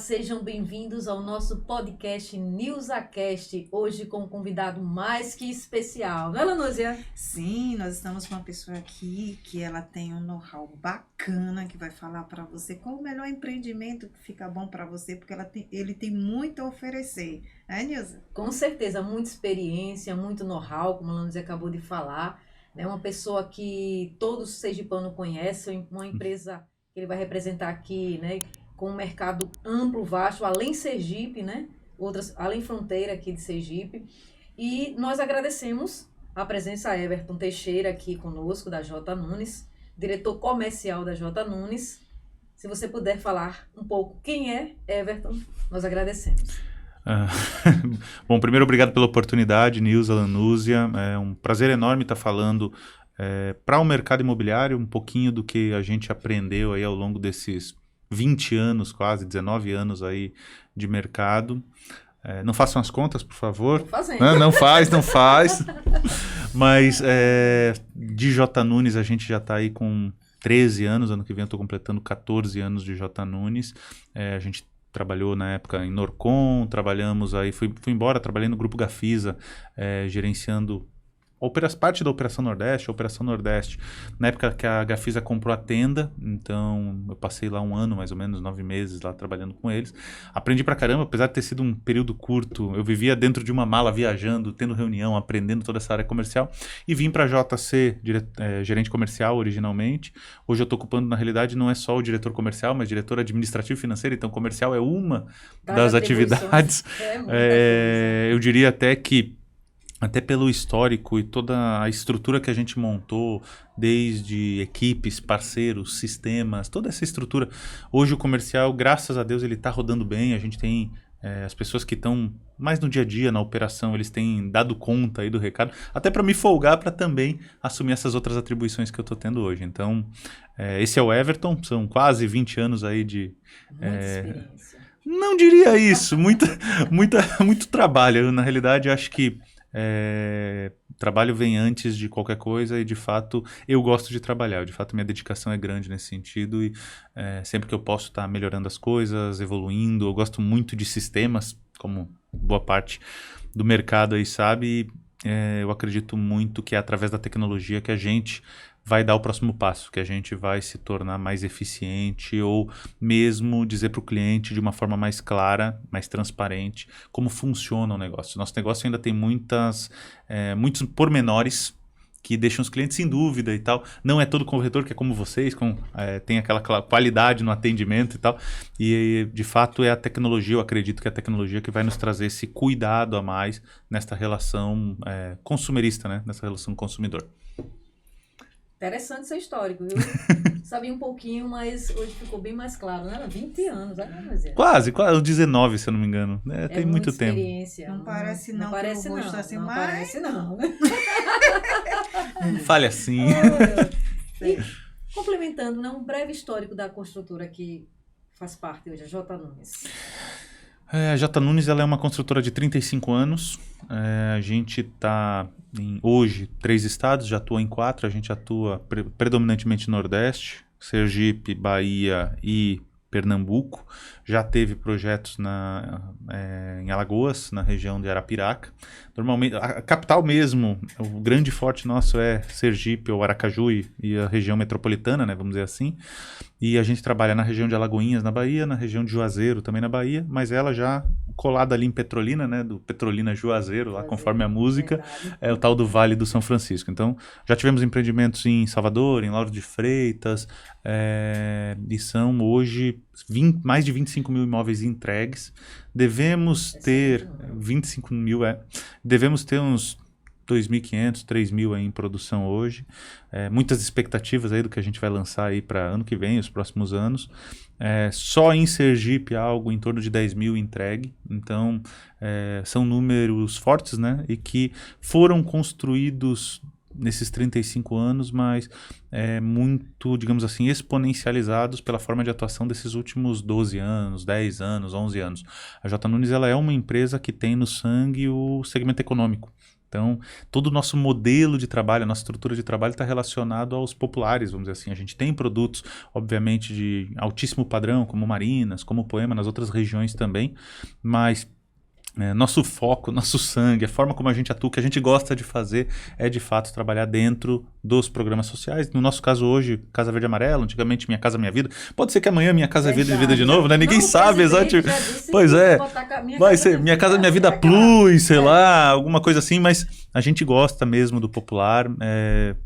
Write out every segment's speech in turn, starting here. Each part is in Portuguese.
sejam bem-vindos ao nosso podcast NewsaCast, hoje com um convidado mais que especial, não é, Lanúzia? Sim, nós estamos com uma pessoa aqui que ela tem um know-how bacana, que vai falar para você qual o melhor empreendimento que fica bom para você, porque ele tem muito a oferecer, Nilza? Com certeza, muita experiência, muito know-how, como a Lanúzia acabou de falar, né? Uma pessoa que todos os sergipanos conhecem, uma empresa que ele vai representar aqui, né? Com um mercado amplo, vasto, além Sergipe, né? Outras, além fronteira aqui de Sergipe. E nós agradecemos a presença a Everton Teixeira aqui conosco, da J. Nunes, diretor comercial da J. Nunes. Se você puder falar um pouco quem é Everton, nós agradecemos. Bom, primeiro, obrigado pela oportunidade, Nilza, Lanúzia. É um prazer enorme estar falando para o mercado imobiliário, um pouquinho do que a gente aprendeu aí ao longo desses 20 anos, quase 19 anos aí de mercado. Não façam as contas, por favor. Tô fazendo. Não faz. Mas de J. Nunes a gente já está aí com 13 anos, ano que vem eu estou completando 14 anos de J. Nunes. A gente trabalhou na época em Norcom, trabalhamos aí, fui embora, trabalhei no Grupo Gafisa, gerenciando parte da Operação Nordeste, na época que a Gafisa comprou a Tenda, então eu passei lá um ano, mais ou menos, 9 meses lá trabalhando com eles. Aprendi pra caramba, apesar de ter sido um período curto, eu vivia dentro de uma mala, viajando, tendo reunião, aprendendo toda essa área comercial, e vim pra JC, gerente comercial originalmente. Hoje eu tô ocupando, na realidade, não é só o diretor comercial, mas diretor administrativo e financeiro, então comercial é uma das atividades. Eu diria até que até pelo histórico e toda a estrutura que a gente montou, desde equipes, parceiros, sistemas, toda essa estrutura. Hoje o comercial, graças a Deus, ele está rodando bem. A gente tem as pessoas que estão mais no dia a dia, na operação, eles têm dado conta aí do recado, até para me folgar para também assumir essas outras atribuições que eu estou tendo hoje. Então, esse é o Everton, são quase 20 anos aí de... Muita experiência. Não diria isso, muito trabalho. Na realidade, eu acho que trabalho vem antes de qualquer coisa e, de fato, eu gosto de trabalhar. De fato, minha dedicação é grande nesse sentido e sempre que eu posso estar melhorando as coisas, evoluindo. Eu gosto muito de sistemas, como boa parte do mercado aí sabe. Eu acredito muito que é através da tecnologia que a gente vai dar o próximo passo, que a gente vai se tornar mais eficiente ou mesmo dizer para o cliente de uma forma mais clara, mais transparente, como funciona o negócio. Nosso negócio ainda tem muitos pormenores que deixam os clientes em dúvida e tal. Não é todo corretor que é como vocês, tem aquela qualidade no atendimento e tal. E, de fato, é a tecnologia, eu acredito que é a tecnologia que vai nos trazer esse cuidado a mais nesta relação consumerista, né? Nessa relação consumidor. Interessante seu histórico, viu? Sabia um pouquinho, mas hoje ficou bem mais claro, né? 20 anos, né? Quase, 19, se eu não me engano. Tem muito tempo. Não parece não, parece não. Assim, não mas... parece não. Fale assim. E, complementando, né, um breve histórico da construtora que faz parte hoje, a J. Nunes. A J. Nunes ela é uma construtora de 35 anos. A gente está em, hoje, 3 estados, já atua em 4. A gente atua predominantemente no Nordeste, Sergipe, Bahia e Pernambuco. Já teve projetos em Alagoas, na região de Arapiraca. Normalmente, a capital mesmo, o grande forte nosso é Sergipe ou Aracaju e a região metropolitana, né, vamos dizer assim. E a gente trabalha na região de Alagoinhas, na Bahia, na região de Juazeiro, também na Bahia, mas ela já colada ali em Petrolina, né, do Petrolina Juazeiro, lá conforme a música, é o tal do Vale do São Francisco. Então, já tivemos empreendimentos em Salvador, em Lauro de Freitas, e são hoje mais de 25 mil imóveis entregues. Devemos ter 25 mil, devemos ter uns 2.500, 3.000 aí em produção hoje. Muitas expectativas aí do que a gente vai lançar aí para ano que vem, os próximos anos. Só em Sergipe algo em torno de 10.000 entregue. Então, são números fortes, né? E que foram construídos nesses 35 anos, mas muito, digamos assim, exponencializados pela forma de atuação desses últimos 12 anos, 10 anos, 11 anos. A J. Nunes ela é uma empresa que tem no sangue o segmento econômico. Então, todo o nosso modelo de trabalho, a nossa estrutura de trabalho está relacionado aos populares, vamos dizer assim. A gente tem produtos, obviamente, de altíssimo padrão, como Marinas, como Poema, nas outras regiões também, mas nosso foco, nosso sangue, a forma como a gente atua, o que a gente gosta de fazer é, de fato, trabalhar dentro dos programas sociais. No nosso caso hoje, Casa Verde e Amarelo, antigamente Minha Casa Minha Vida. Pode ser que amanhã Minha Casa Vida de novo, né? Ninguém sabe exatamente. Pois é, vai ser Minha Casa Minha Vida Plus, sei lá, alguma coisa assim, mas a gente gosta mesmo do popular,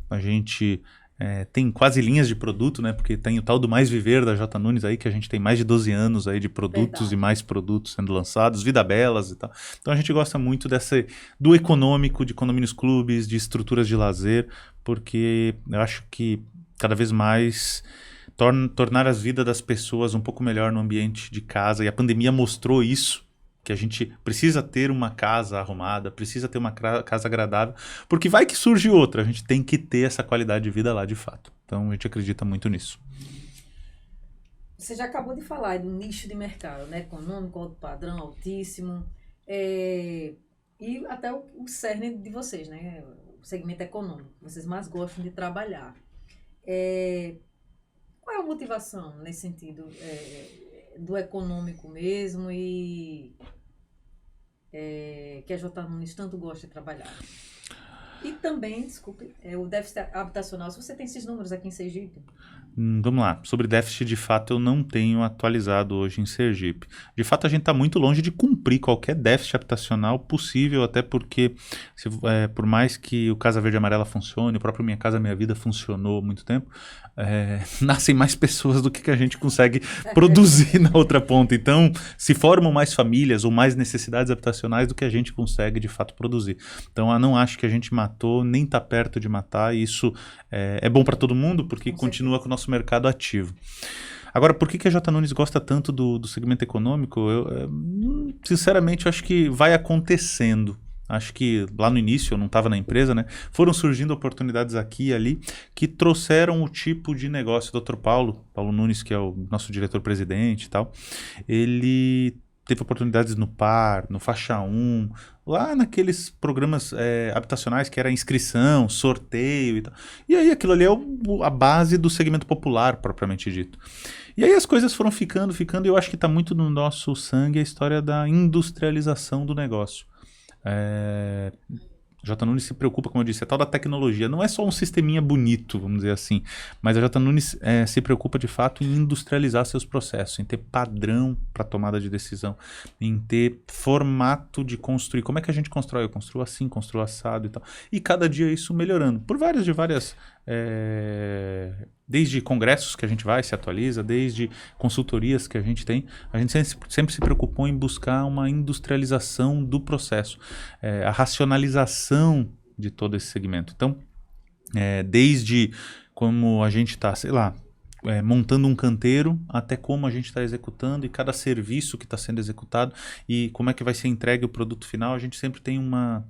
a gente... tem quase linhas de produto, né? Porque tem o tal do Mais Viver da J. Nunes aí, que a gente tem mais de 12 anos aí de produtos. Verdade. E mais produtos sendo lançados, Vida Belas e tal. Então a gente gosta muito do econômico, de condomínios clubes, de estruturas de lazer, porque eu acho que cada vez mais tornar as vidas das pessoas um pouco melhor no ambiente de casa, e a pandemia mostrou isso, que a gente precisa ter uma casa arrumada, precisa ter uma casa agradável, porque vai que surge outra, a gente tem que ter essa qualidade de vida lá de fato. Então a gente acredita muito nisso. Você já acabou de falar do nicho de mercado, né? Econômico, alto padrão, altíssimo, e até o cerne de vocês, né? O segmento econômico, vocês mais gostam de trabalhar. Qual é a motivação nesse sentido do econômico mesmo e que a J. Nunes tanto gosta de trabalhar? E também, desculpe, o déficit habitacional, se você tem esses números aqui em Sergipe. Vamos lá, sobre déficit de fato eu não tenho atualizado hoje em Sergipe. De fato a gente está muito longe de cumprir qualquer déficit habitacional possível, até porque por mais que o Casa Verde e Amarela funcione, o próprio Minha Casa Minha Vida funcionou há muito tempo, nascem mais pessoas do que a gente consegue produzir na outra ponta. Então se formam mais famílias ou mais necessidades habitacionais do que a gente consegue de fato produzir. Então eu não acho que a gente matou, nem está perto de matar, e isso é bom para todo mundo, porque continua com o nosso mercado ativo. Agora, por que a J. Nunes gosta tanto do segmento econômico? Sinceramente, eu acho que vai acontecendo. Acho que lá no início, eu não estava na empresa, né? Foram surgindo oportunidades aqui e ali que trouxeram o tipo de negócio. O Dr. Paulo Nunes, que é o nosso diretor-presidente e tal, ele teve oportunidades no PAR, no Faixa 1, lá naqueles programas habitacionais que era inscrição, sorteio e tal. E aí aquilo ali é a base do segmento popular, propriamente dito. E aí as coisas foram ficando, e eu acho que está muito no nosso sangue a história da industrialização do negócio. J. Nunes se preocupa, como eu disse, a tal da tecnologia. Não é só um sisteminha bonito, vamos dizer assim, mas a J. Nunes se preocupa de fato em industrializar seus processos, em ter padrão para tomada de decisão, em ter formato de construir. Como é que a gente constrói? Eu construo assim, construo assado e tal. E cada dia isso melhorando, por várias desde congressos que a gente vai, se atualiza, desde consultorias que a gente tem, a gente sempre se preocupou em buscar uma industrialização do processo, a racionalização de todo esse segmento. Então, desde como a gente está, sei lá, montando um canteiro, até como a gente está executando e cada serviço que está sendo executado e como é que vai ser entregue o produto final, a gente sempre tem uma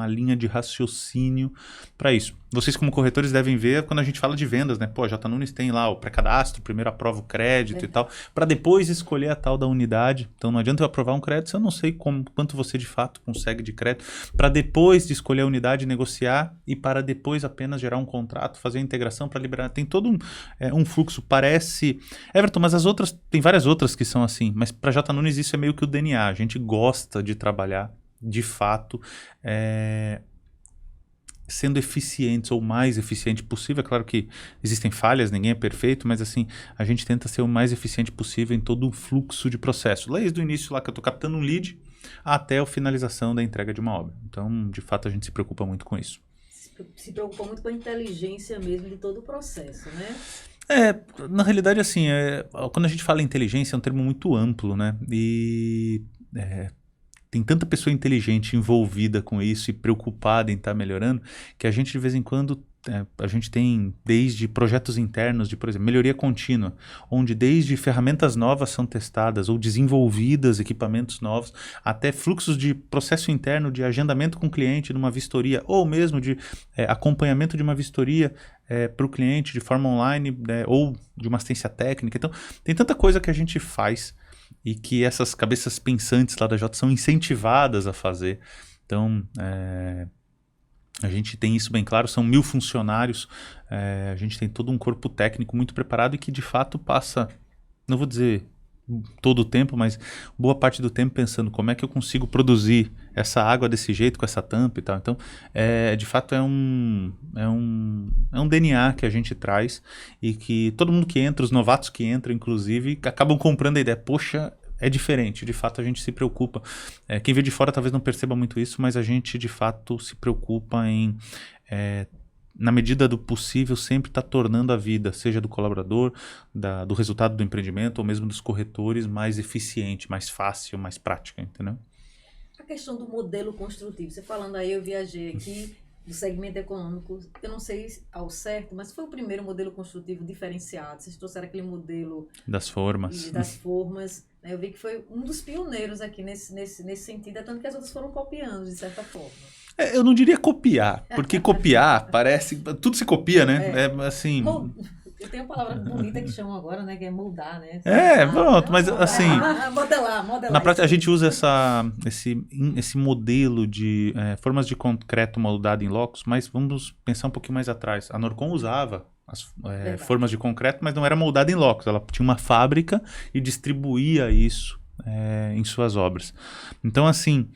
linha de raciocínio para isso. Vocês como corretores devem ver quando a gente fala de vendas, né? Pô, a J. Nunes tem lá o pré-cadastro, primeiro aprova o crédito e tal, para depois escolher a tal da unidade. Então não adianta eu aprovar um crédito se eu não sei quanto você de fato consegue de crédito, para depois de escolher a unidade negociar e para depois apenas gerar um contrato, fazer a integração para liberar. Tem todo um fluxo, parece... Everton, mas tem várias outras que são assim, mas para J. Nunes isso é meio que o DNA, a gente gosta de trabalhar de fato, sendo eficientes ou mais eficiente possível. É claro que existem falhas, ninguém é perfeito, mas assim, a gente tenta ser o mais eficiente possível em todo o fluxo de processo. Desde o início lá que eu estou captando um lead até a finalização da entrega de uma obra. Então, de fato, a gente se preocupa muito com isso. Se preocupa muito com a inteligência mesmo de todo o processo, né? Na realidade, assim, quando a gente fala inteligência é um termo muito amplo, né? E... tem tanta pessoa inteligente envolvida com isso e preocupada em estar melhorando, que a gente de vez em quando, a gente tem desde projetos internos de, por exemplo, melhoria contínua, onde desde ferramentas novas são testadas ou desenvolvidas, equipamentos novos, até fluxos de processo interno de agendamento com o cliente numa vistoria, ou mesmo de acompanhamento de uma vistoria para o cliente de forma online, ou de uma assistência técnica. Então, tem tanta coisa que a gente faz e que essas cabeças pensantes lá da J são incentivadas a fazer. Então, A gente tem isso bem claro, são 1.000 funcionários, a gente tem todo um corpo técnico muito preparado e que de fato passa, não vou dizer todo o tempo, mas boa parte do tempo pensando como é que eu consigo produzir essa água desse jeito, com essa tampa e tal. Então, de fato é um DNA que a gente traz e que todo mundo que entra, os novatos que entram inclusive, acabam comprando a ideia, poxa, é diferente, de fato a gente se preocupa. Quem vê de fora talvez não perceba muito isso, mas a gente de fato se preocupa em, na medida do possível, sempre está tornando a vida, seja do colaborador, do resultado do empreendimento, ou mesmo dos corretores, mais eficiente, mais fácil, mais prática, entendeu? A questão do modelo construtivo, você falando aí, eu viajei aqui do segmento econômico, eu não sei ao certo, mas foi o primeiro modelo construtivo diferenciado, vocês trouxeram aquele modelo das formas, né? Eu vi que foi um dos pioneiros aqui nesse sentido, tanto que as outras foram copiando, de certa forma. Eu não diria copiar, porque copiar parece... Tudo se copia, né? Assim... Eu tenho uma palavra bonita que chamam agora, né? Que é moldar, né? Pronto, mas assim... Modelar. Na prática, a gente usa esse modelo de formas de concreto moldado em locos, mas vamos pensar um pouquinho mais atrás. A Norcon usava as formas de concreto, mas não era moldada em locos. Ela tinha uma fábrica e distribuía isso em suas obras. Então, assim...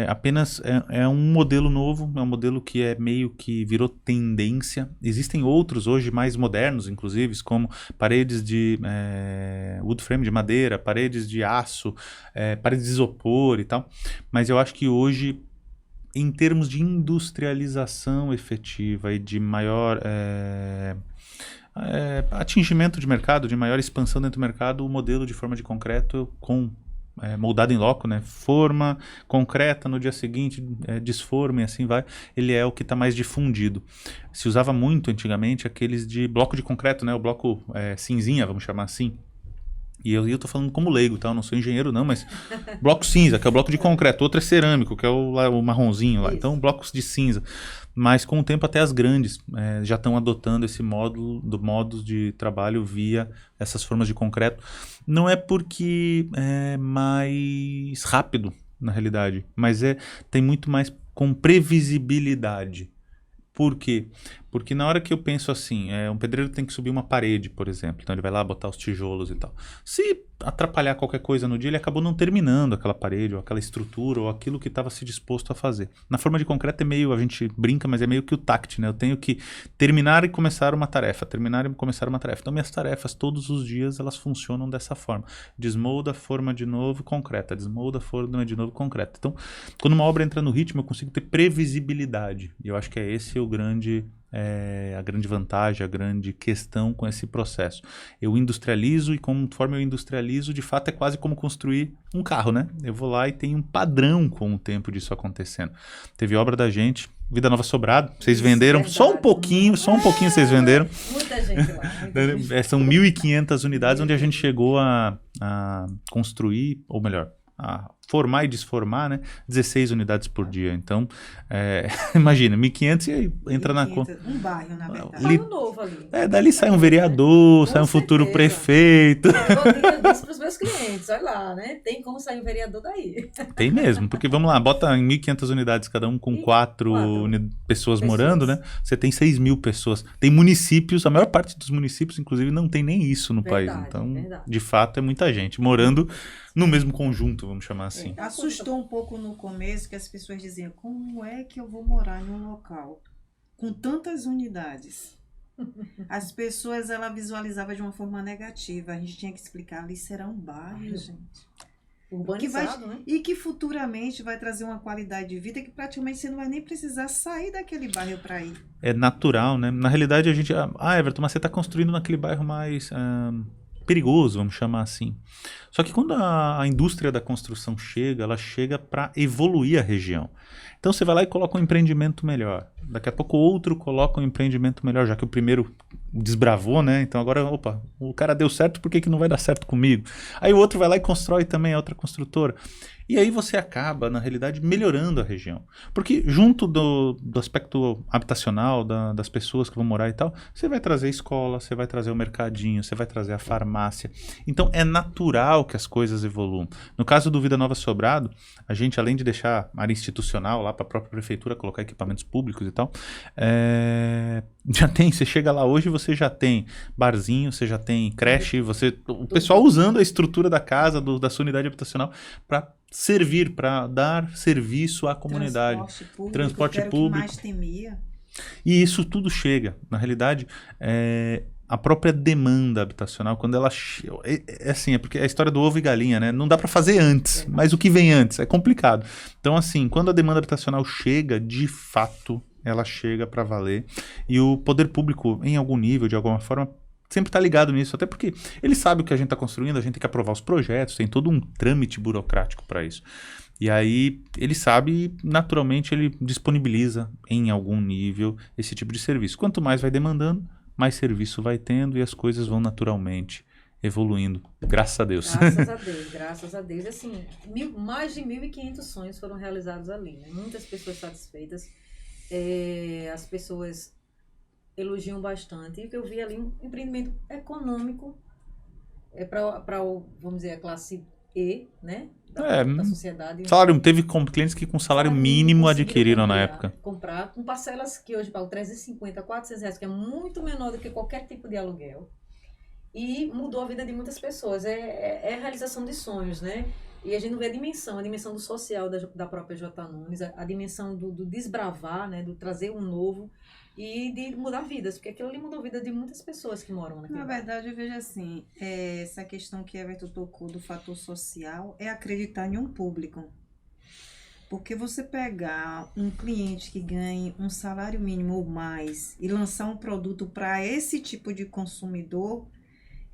apenas é um modelo novo, é um modelo que meio que virou tendência. Existem outros hoje mais modernos, inclusive, como paredes de wood frame de madeira, paredes de aço, paredes de isopor e tal. Mas eu acho que hoje, em termos de industrialização efetiva e de maior atingimento de mercado, de maior expansão dentro do mercado, o modelo de forma de concreto moldado em loco, né? Forma concreta, no dia seguinte desforma e assim vai, ele é o que está mais difundido. Se usava muito antigamente aqueles de bloco de concreto, né? O bloco cinzinha, vamos chamar assim. E eu tô falando como leigo, tá? Eu não sou engenheiro não, mas bloco cinza, que é o bloco de concreto, outro é cerâmico, que é o marronzinho lá. Isso. Então, blocos de cinza. Mas com o tempo até as grandes já estão adotando esse modo de trabalho via essas formas de concreto. Não é porque é mais rápido, na realidade, mas tem muito mais com previsibilidade. Por quê? Porque na hora que eu penso assim, um pedreiro tem que subir uma parede, por exemplo, então ele vai lá botar os tijolos e tal. Se atrapalhar qualquer coisa no dia, ele acabou não terminando aquela parede, ou aquela estrutura, ou aquilo que estava se disposto a fazer. Na forma de concreto a gente brinca, mas é meio que o tact, né? Eu tenho que terminar e começar uma tarefa, terminar e começar uma tarefa. Então minhas tarefas, todos os dias, elas funcionam dessa forma. Desmolda, forma de novo, concreta. Desmolda, forma de novo, concreta. Então, quando uma obra entra no ritmo, eu consigo ter previsibilidade. E eu acho que esse a grande vantagem, a grande questão com esse processo. Eu industrializo e conforme eu industrializo, de fato é quase como construir um carro, né? Eu vou lá e tem um padrão com o tempo disso acontecendo. Teve obra da gente, Vida Nova Sobrado, vocês venderam só um pouquinho vocês venderam. Muita gente lá. São 1.500 unidades onde a gente chegou a construir, ou melhor, a formar e desformar, né? 16 unidades por dia. Então, imagina, 1.500 e aí entra na conta. Um bairro, na verdade. Um bairro novo ali. Dali sai um vereador, sai um futuro prefeito. Eu disse para os meus clientes, olha lá, né? Tem como sair um vereador daí. Tem mesmo, porque vamos lá, bota em 1.500 unidades, cada um com 4 pessoas morando, né? Você tem 6.000 pessoas. Tem municípios, a maior parte dos municípios, inclusive, não tem nem isso no país. Então, de fato, é muita gente morando no mesmo conjunto, vamos chamar assim. Assustou um pouco no começo que as pessoas diziam, como é que eu vou morar em um local com tantas unidades? As pessoas, ela visualizava de uma forma negativa. A gente tinha que explicar, ali será um bairro, gente. Urbanizado, né? E que futuramente vai trazer uma qualidade de vida que praticamente você não vai nem precisar sair daquele bairro para ir. É natural, né? Na realidade, a gente... Everton, mas você está construindo naquele bairro mais... perigoso, vamos chamar assim. Só que quando a indústria da construção chega, ela chega para evoluir a região. Então você vai lá e coloca um empreendimento melhor. Daqui a pouco outro coloca um empreendimento melhor, já que o primeiro desbravou, né? Então agora, opa, o cara deu certo, por que que não vai dar certo comigo? Aí o outro vai lá e constrói também a outra construtora. E aí você acaba, na realidade, melhorando a região. Porque junto do aspecto habitacional, das pessoas que vão morar e tal, você vai trazer escola, você vai trazer o mercadinho, você vai trazer a farmácia. Então é natural que as coisas evoluam. No caso do Vida Nova Sobrado, a gente, além de deixar a área institucional lá para a própria prefeitura, colocar equipamentos públicos e tal, já tem, você chega lá hoje, você já tem barzinho, você já tem creche, o pessoal usando a estrutura da casa, da sua unidade habitacional para servir, para dar serviço à comunidade. Transporte público. Que mais temia. E isso tudo chega. Na realidade, a própria demanda habitacional, quando ela... É porque é a história do ovo e galinha, né? Não dá para fazer antes, mas o que vem antes é complicado. Então, assim, quando a demanda habitacional chega, de fato, ela chega para valer. E o poder público, em algum nível, de alguma forma, sempre está ligado nisso, até porque ele sabe o que a gente está construindo, a gente tem que aprovar os projetos, tem todo um trâmite burocrático para isso. E aí ele sabe e naturalmente ele disponibiliza em algum nível esse tipo de serviço. Quanto mais vai demandando, mais serviço vai tendo e as coisas vão naturalmente evoluindo. Graças a Deus. Graças a Deus, graças a Deus. Assim, mais de 1.500 sonhos foram realizados ali, né? Muitas pessoas satisfeitas, as pessoas elogiam bastante. E o que eu vi ali, um empreendimento econômico para, vamos dizer, a classe E, né? Da sociedade. Salário, teve clientes que com salário mínimo adquiriram na época. Comprar com parcelas que hoje pagam 350, 400 reais, que é muito menor do que qualquer tipo de aluguel. E mudou a vida de muitas pessoas. É a realização de sonhos, né? E a gente não vê a dimensão do social da própria J. Nunes, a dimensão do desbravar, né? Do trazer um novo e de mudar vidas, porque aquilo ali mudou a vida de muitas pessoas que moram naquele Na verdade, eu vejo assim, essa questão que Everton tocou do fator social é acreditar em um público. Porque você pegar um cliente que ganhe um salário mínimo ou mais e lançar um produto para esse tipo de consumidor,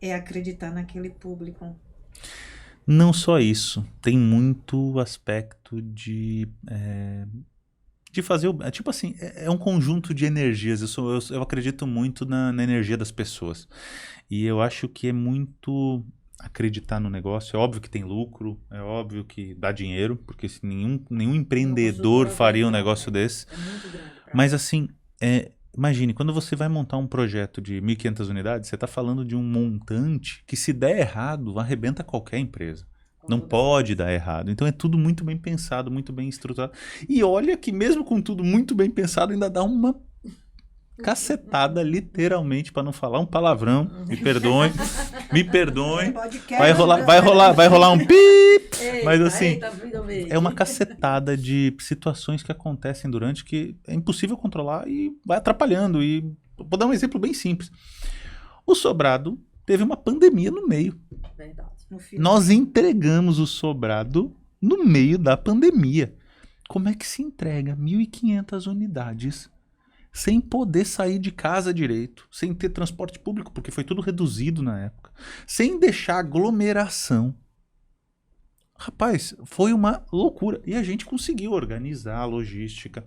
é acreditar naquele público. Não só isso, tem muito aspecto de fazer, tipo assim, é um conjunto de energias. Eu acredito muito na energia das pessoas. E eu acho que é muito acreditar no negócio. É óbvio que tem lucro, é óbvio que dá dinheiro, porque se nenhum empreendedor faria um negócio desse. É muito grande. Mas assim, imagine, quando você vai montar um projeto de 1.500 unidades, você está falando de um montante que, se der errado, arrebenta qualquer empresa. Não pode dar errado. Então é tudo muito bem pensado, muito bem estruturado. E olha que mesmo com tudo muito bem pensado, ainda dá uma cacetada, literalmente, para não falar um palavrão. Me perdoem. Vai rolar um pip. Mas assim, é uma cacetada de situações que acontecem durante que é impossível controlar e vai atrapalhando. E vou dar um exemplo bem simples. O Sobrado teve uma pandemia no meio. Verdade. Nós entregamos o Sobrado no meio da pandemia. Como é que se entrega 1.500 unidades sem poder sair de casa direito, sem ter transporte público, porque foi tudo reduzido na época, sem deixar aglomeração? Rapaz, foi uma loucura. E a gente conseguiu organizar a logística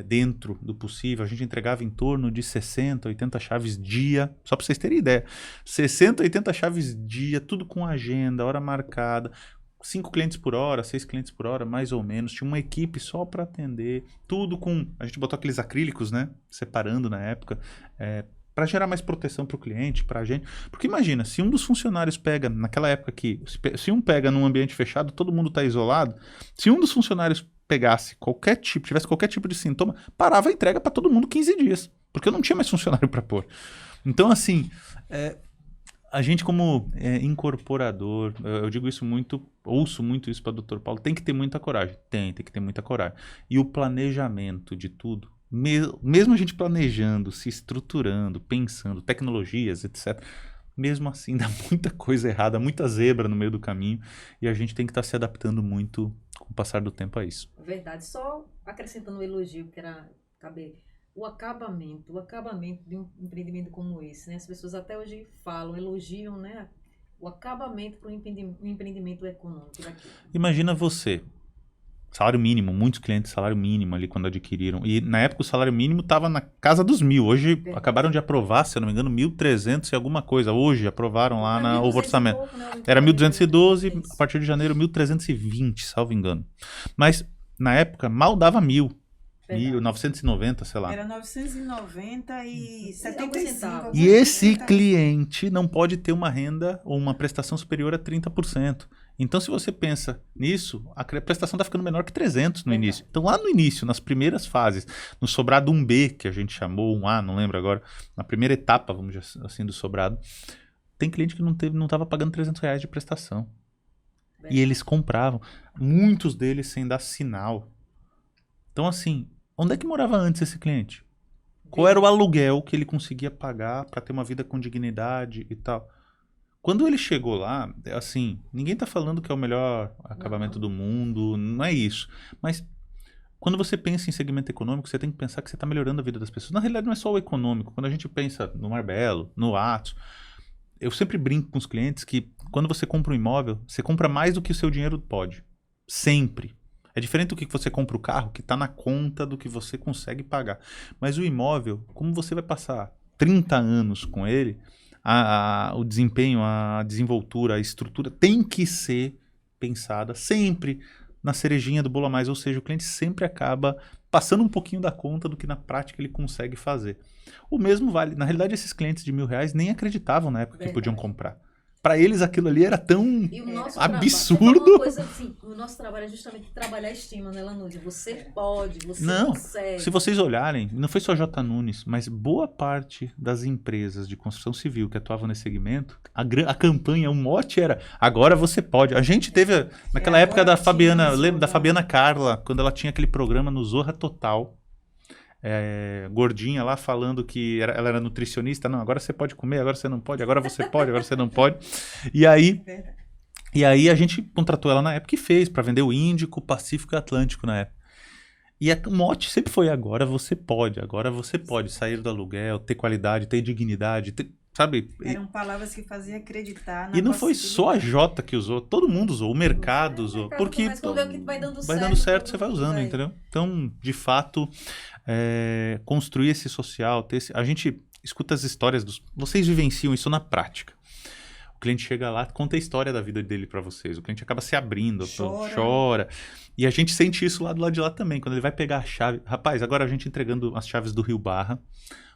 dentro do possível. A gente entregava em torno de 60, 80 chaves dia, só para vocês terem ideia. 60, 80 chaves dia, tudo com agenda, hora marcada. 5 clientes por hora, 6 clientes por hora, mais ou menos. Tinha uma equipe só para atender. Tudo com... A gente botou aqueles acrílicos, né? Separando na época. Para gerar mais proteção para o cliente, para a gente. Porque imagina, se um dos funcionários pega, naquela época aqui, se um pega num ambiente fechado, todo mundo está isolado. Se um dos funcionários tivesse qualquer tipo de sintoma, parava a entrega para todo mundo 15 dias. Porque eu não tinha mais funcionário para pôr. Então, assim, a gente como incorporador, eu digo isso muito, ouço muito isso para o Dr. Paulo, tem que ter muita coragem. Tem que ter muita coragem. E o planejamento de tudo, mesmo a gente planejando, se estruturando, pensando, tecnologias, etc., mesmo assim dá muita coisa errada, muita zebra no meio do caminho, e a gente tem que estar se adaptando muito com o passar do tempo a isso. Verdade. Só acrescentando um elogio, que era o acabamento de um empreendimento como esse, né? As pessoas até hoje elogiam, né? O acabamento para um empreendimento econômico daqui. Imagina você, Salário mínimo, muitos clientes salário mínimo ali quando adquiriram. E na época o salário mínimo estava na casa dos 1.000. Hoje acabaram de aprovar, se eu não me engano, 1.300 e alguma coisa. Hoje aprovaram lá Era no 1.200 e orçamento. pouco, né? Era 1.212, Isso. a partir de janeiro 1.320, salvo engano. Mas na época mal dava 1.000. Verdade. 990, sei lá. Era 990 e Alguns 75. centavos. E esse 70. cliente não pode ter uma renda ou uma prestação superior a 30%. Então, se você pensa nisso, a prestação está ficando menor que 300 no Verdade. início. Então, lá no início, nas primeiras fases, no sobrado 1B, que a gente chamou, 1A, não lembro agora, na primeira etapa, vamos dizer assim, do sobrado, tem cliente que não estava pagando R$300 de prestação. E eles compravam. Muitos deles sem dar sinal. Então, assim, onde é que morava antes esse cliente? Qual era o aluguel que ele conseguia pagar para ter uma vida com dignidade e tal? Quando ele chegou lá, assim, ninguém tá falando que é o melhor acabamento do mundo, não é isso. Mas quando você pensa em segmento econômico, você tem que pensar que você está melhorando a vida das pessoas. Na realidade, não é só o econômico. Quando a gente pensa no Marbello, no Atos, eu sempre brinco com os clientes que quando você compra um imóvel, você compra mais do que o seu dinheiro pode. Sempre. É diferente do que você compra o carro, que está na conta do que você consegue pagar. Mas o imóvel, como você vai passar 30 anos com ele, o desempenho, a desenvoltura, a estrutura tem que ser pensada sempre na cerejinha do bolo a mais. Ou seja, o cliente sempre acaba passando um pouquinho da conta do que na prática ele consegue fazer. O mesmo vale. Na realidade, esses clientes de R$1.000 nem acreditavam na época que podiam comprar. Para eles aquilo ali era tão absurdo. Uma coisa assim, o nosso trabalho é justamente trabalhar a estima, né, Lanúzia? Você pode, você consegue. Se vocês olharem, não foi só J. Nunes, mas boa parte das empresas de construção civil que atuavam nesse segmento, a campanha, o mote era, agora você pode. A gente teve, naquela época da Fabiana, eu lembro da Fabiana Carla, quando ela tinha aquele programa no Zorra Total, gordinha lá falando que ela era nutricionista. Não, agora você pode comer, agora você não pode, agora você pode, agora você não pode. E aí a gente contratou ela na época e fez para vender o Índico, Pacífico e Atlântico na época. E o mote sempre foi agora você pode sair do aluguel, ter qualidade, ter dignidade, sabe? Eram palavras que faziam acreditar na E não foi só a Jota que usou, todo mundo usou, o mercado usou, porque vai dando certo, você vai usando, entendeu? Então, de fato, construir esse social, a gente escuta as histórias vocês vivenciam isso na prática. O cliente chega lá, conta a história da vida dele para vocês, o cliente acaba se abrindo, chora. E a gente sente isso lá do lado de lá também, quando ele vai pegar a chave. Rapaz, agora a gente entregando as chaves do Rio Barra,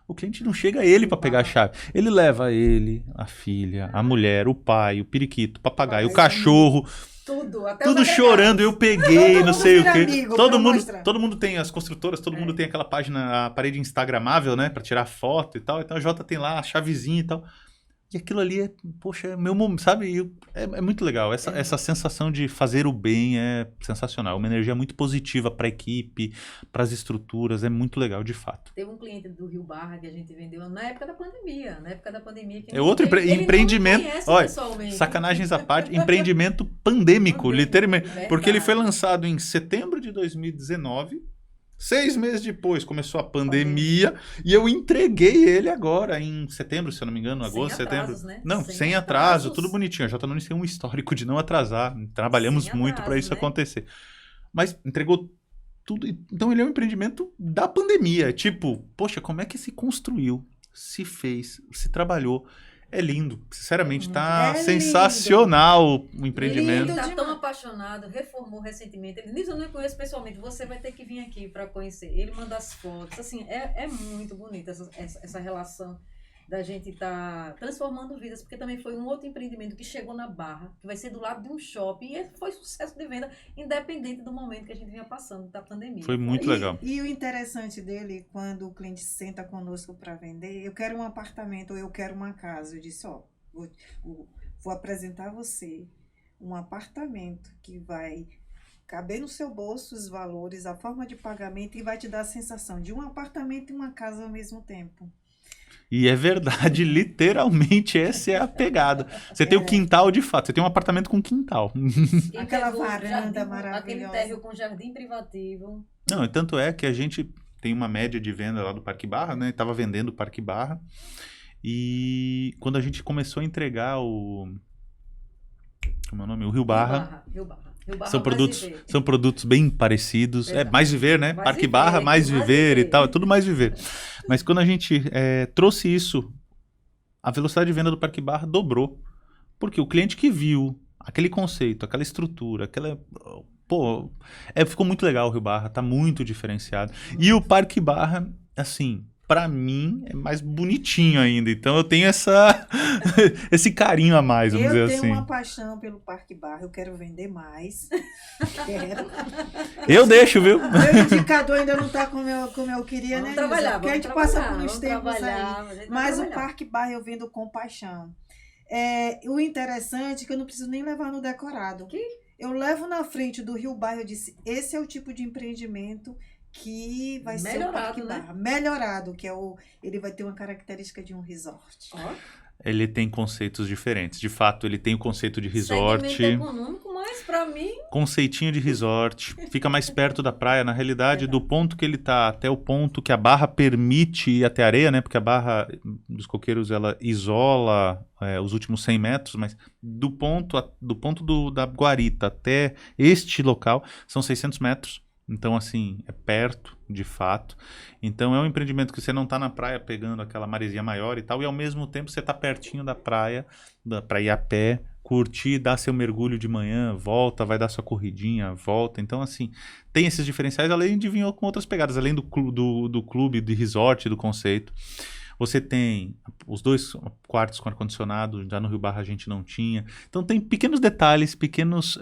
o cliente não chega ele para pegar a chave. Ele leva ele, a filha, a mulher, o pai, o periquito, o papagaio, o cachorro. Tudo chorando, eu peguei, não sei o quê. Todo mundo tem, as construtoras, todo mundo tem aquela página, a parede instagramável, né? Pra tirar foto e tal. Então a Jota tem lá a chavezinha e tal. E aquilo ali poxa, é meu momento, sabe? É muito legal. Essa sensação de fazer o bem é sensacional. Uma energia muito positiva para a equipe, para as estruturas. É muito legal, de fato. Teve um cliente do Rio Barra que a gente vendeu na época da pandemia. É outro empreendimento. Olha, sacanagens à parte, empreendimento pandêmico, literalmente. Porque ele foi lançado em setembro de 2019. 6 meses depois começou a pandemia e eu entreguei ele agora em setembro, se eu não me engano, agosto, setembro. Né? Não, sem atraso, tudo bonitinho. A J. Nunes tem um histórico de não atrasar. Trabalhamos muito para isso acontecer. Mas entregou tudo. Então ele é um empreendimento da pandemia. Tipo, poxa, como é que se construiu, se fez, se trabalhou? É lindo, sinceramente, tá sensacional o empreendimento. Ele tá tão apaixonado, reformou recentemente. Ele diz, eu não conheço pessoalmente, você vai ter que vir aqui para conhecer. Ele manda as fotos, assim, é muito bonita essa relação da gente tá transformando vidas, porque também foi um outro empreendimento que chegou na Barra, que vai ser do lado de um shopping, e foi sucesso de venda, independente do momento que a gente vinha passando da pandemia. Foi muito legal. E o interessante dele, quando o cliente senta conosco para vender, eu quero um apartamento ou eu quero uma casa. Eu disse, vou apresentar a você um apartamento que vai caber no seu bolso os valores, a forma de pagamento, e vai te dar a sensação de um apartamento e uma casa ao mesmo tempo. E é verdade, literalmente essa é a pegada. Você tem o quintal de fato, você tem um apartamento com quintal. Aquela varanda maravilhosa. Aquele térreo com jardim privativo. Não, e tanto é que a gente tem uma média de venda lá do Parque Barra, né? Estava vendendo o Parque Barra. E quando a gente começou a entregar como é o nome? O Rio Barra. Rio Barra São Mais produtos, Viver. são produtos bem parecidos. Exato. Mais viver, né? Mais Parque viver, Barra, mais mais viver e viver. tal. É tudo mais viver. Mas quando a gente trouxe isso, a velocidade de venda do Parque Barra dobrou. Porque o cliente que viu aquele conceito, aquela estrutura, aquela... Pô, ficou muito legal o Rio Barra, tá muito diferenciado. E o Parque Barra, assim, pra mim, é mais bonitinho ainda. Então eu tenho esse carinho a mais, vamos dizer Eu tenho assim. uma paixão pelo Parque Barra, eu quero vender mais. Quero. Eu deixo, viu? Meu indicador ainda não está como eu queria, Vamos né, trabalhar, Nilza? Porque a vamos gente passa trabalhar, por uns vamos tempos aí. trabalhar, mas a gente vai Mas o trabalhar. Parque Barra eu vendo com paixão. O interessante é que eu não preciso nem levar no decorado. Eu levo na frente do Rio Barra, eu disse, esse é o tipo de empreendimento que vai ser o Parque Melhorado, né? Barra. Melhorado, ele vai ter uma característica de um resort. Ó, Ele tem conceitos diferentes. De fato, ele tem o conceito de resort, segmento econômico, mas pra mim, conceitinho de resort, fica mais perto da praia. Na realidade, do ponto que ele tá até o ponto que a barra permite ir até a areia, né? Porque a barra dos coqueiros, ela isola os últimos 100 metros, mas do ponto da guarita até este local são 600 metros. Então, assim, é perto, de fato. Então, é um empreendimento que você não está na praia pegando aquela maresia maior e tal, e ao mesmo tempo você está pertinho da praia, para ir a pé, curtir, dar seu mergulho de manhã, volta, vai dar sua corridinha, volta. Então, assim, tem esses diferenciais, além de vir com outras pegadas, além do clube, de resort, do conceito. Você tem os 2 quartos com ar-condicionado, já no Rio Barra a gente não tinha. Então tem pequenos detalhes, pequenos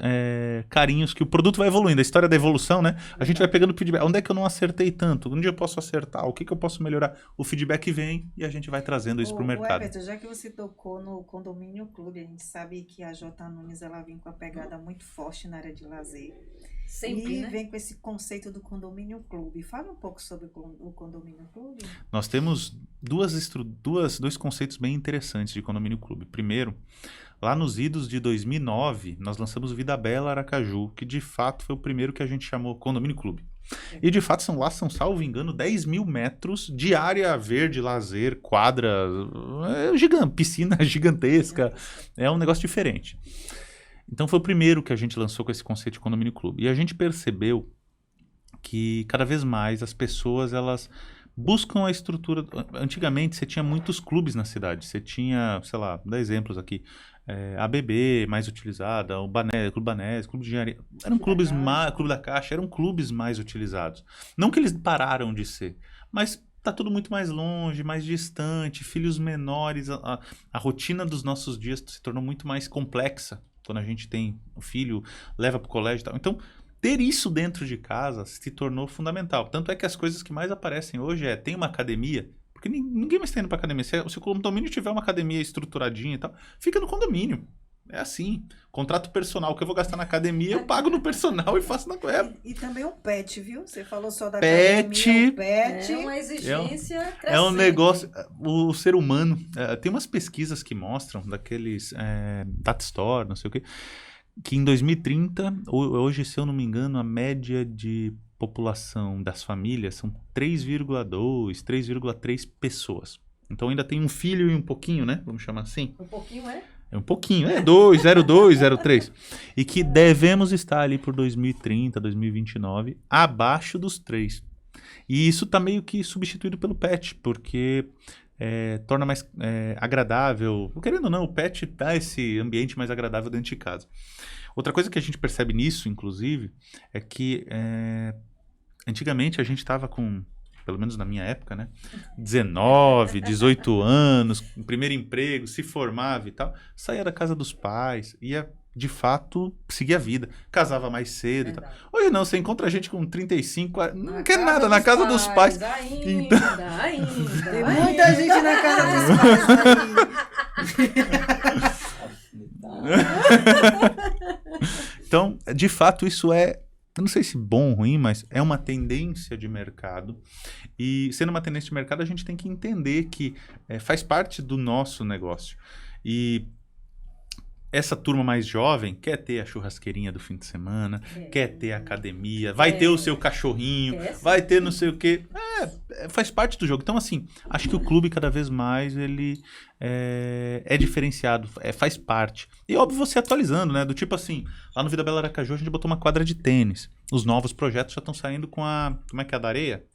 carinhos que o produto vai evoluindo. A história da evolução, né? A gente vai pegando feedback. Onde é que eu não acertei tanto? Onde eu posso acertar? O que eu posso melhorar? O feedback vem e a gente vai trazendo isso para o mercado. Everton, já que você tocou no Condomínio Clube, a gente sabe que a J. Nunes ela vem com a pegada muito forte na área de lazer. sempre, E né? vem com esse conceito do Condomínio Clube. Fala um pouco sobre o Condomínio Clube. Nós temos dois conceitos bem interessantes de Condomínio Clube. Primeiro, lá nos idos de 2009, nós lançamos o Vida Bela Aracaju, que de fato foi o primeiro que a gente chamou Condomínio Clube. E de fato são, salvo engano, 10 mil metros de área verde, lazer, quadra, piscina gigantesca. É um negócio diferente. Então foi o primeiro que a gente lançou com esse conceito de Condomínio Clube. E a gente percebeu que cada vez mais as pessoas, elas buscam a estrutura. Antigamente você tinha muitos clubes na cidade. Você tinha, sei lá, vou dar exemplos aqui. A BB mais utilizada, o Clube Banés, Clube de Engenharia. Eram clubes Clube da Caixa, eram clubes mais utilizados. Não que eles pararam de ser, mas tá tudo muito mais longe, mais distante, filhos menores. A rotina dos nossos dias se tornou muito mais complexa. Quando a gente tem um filho, leva para o colégio e tal. Então, ter isso dentro de casa se tornou fundamental. Tanto é que as coisas que mais aparecem hoje tem uma academia, porque ninguém mais está indo para academia. Se o condomínio tiver uma academia estruturadinha e tal, fica no condomínio. É assim. Contrato personal que eu vou gastar na academia, eu pago no personal e faço na web. E também o pet, viu? Você falou só da Pet. academia, o pet. É uma exigência crescente. É um negócio. O ser humano. Tem umas pesquisas que mostram, daqueles Data Store, não sei o quê, que em 2030, hoje, se eu não me engano, a média de população das famílias são 3,2, 3,3 pessoas. Então ainda tem um filho e um pouquinho, né? Vamos chamar assim. Um pouquinho, é? É um pouquinho, 0,2, 0,3. E que devemos estar ali por 2030, 2029, abaixo dos 3. E isso está meio que substituído pelo pet, porque torna mais agradável. Querendo ou não, o pet dá esse ambiente mais agradável dentro de casa. Outra coisa que a gente percebe nisso, inclusive, é que antigamente a gente estava com, pelo menos na minha época, né, 19, 18 anos, primeiro emprego, se formava e tal, saía da casa dos pais, ia de fato seguir a vida, casava mais cedo e tal. Hoje não, você encontra a gente com 35, não quer nada, na casa dos pais. Ainda. Tem muita gente na casa dos pais. Então, de fato, isso eu não sei se bom ou ruim, mas é uma tendência de mercado. E sendo uma tendência de mercado, a gente tem que entender que faz parte do nosso negócio. E essa turma mais jovem quer ter a churrasqueirinha do fim de semana, quer ter a academia, vai ter o seu cachorrinho, vai ter não sei o quê. faz parte do jogo. Então, assim, acho que o clube cada vez mais ele é diferenciado, faz parte. E óbvio você atualizando, né? Do tipo assim, lá no Vida Bela Aracaju a gente botou uma quadra de tênis. Os novos projetos já estão saindo com como é que é a da areia?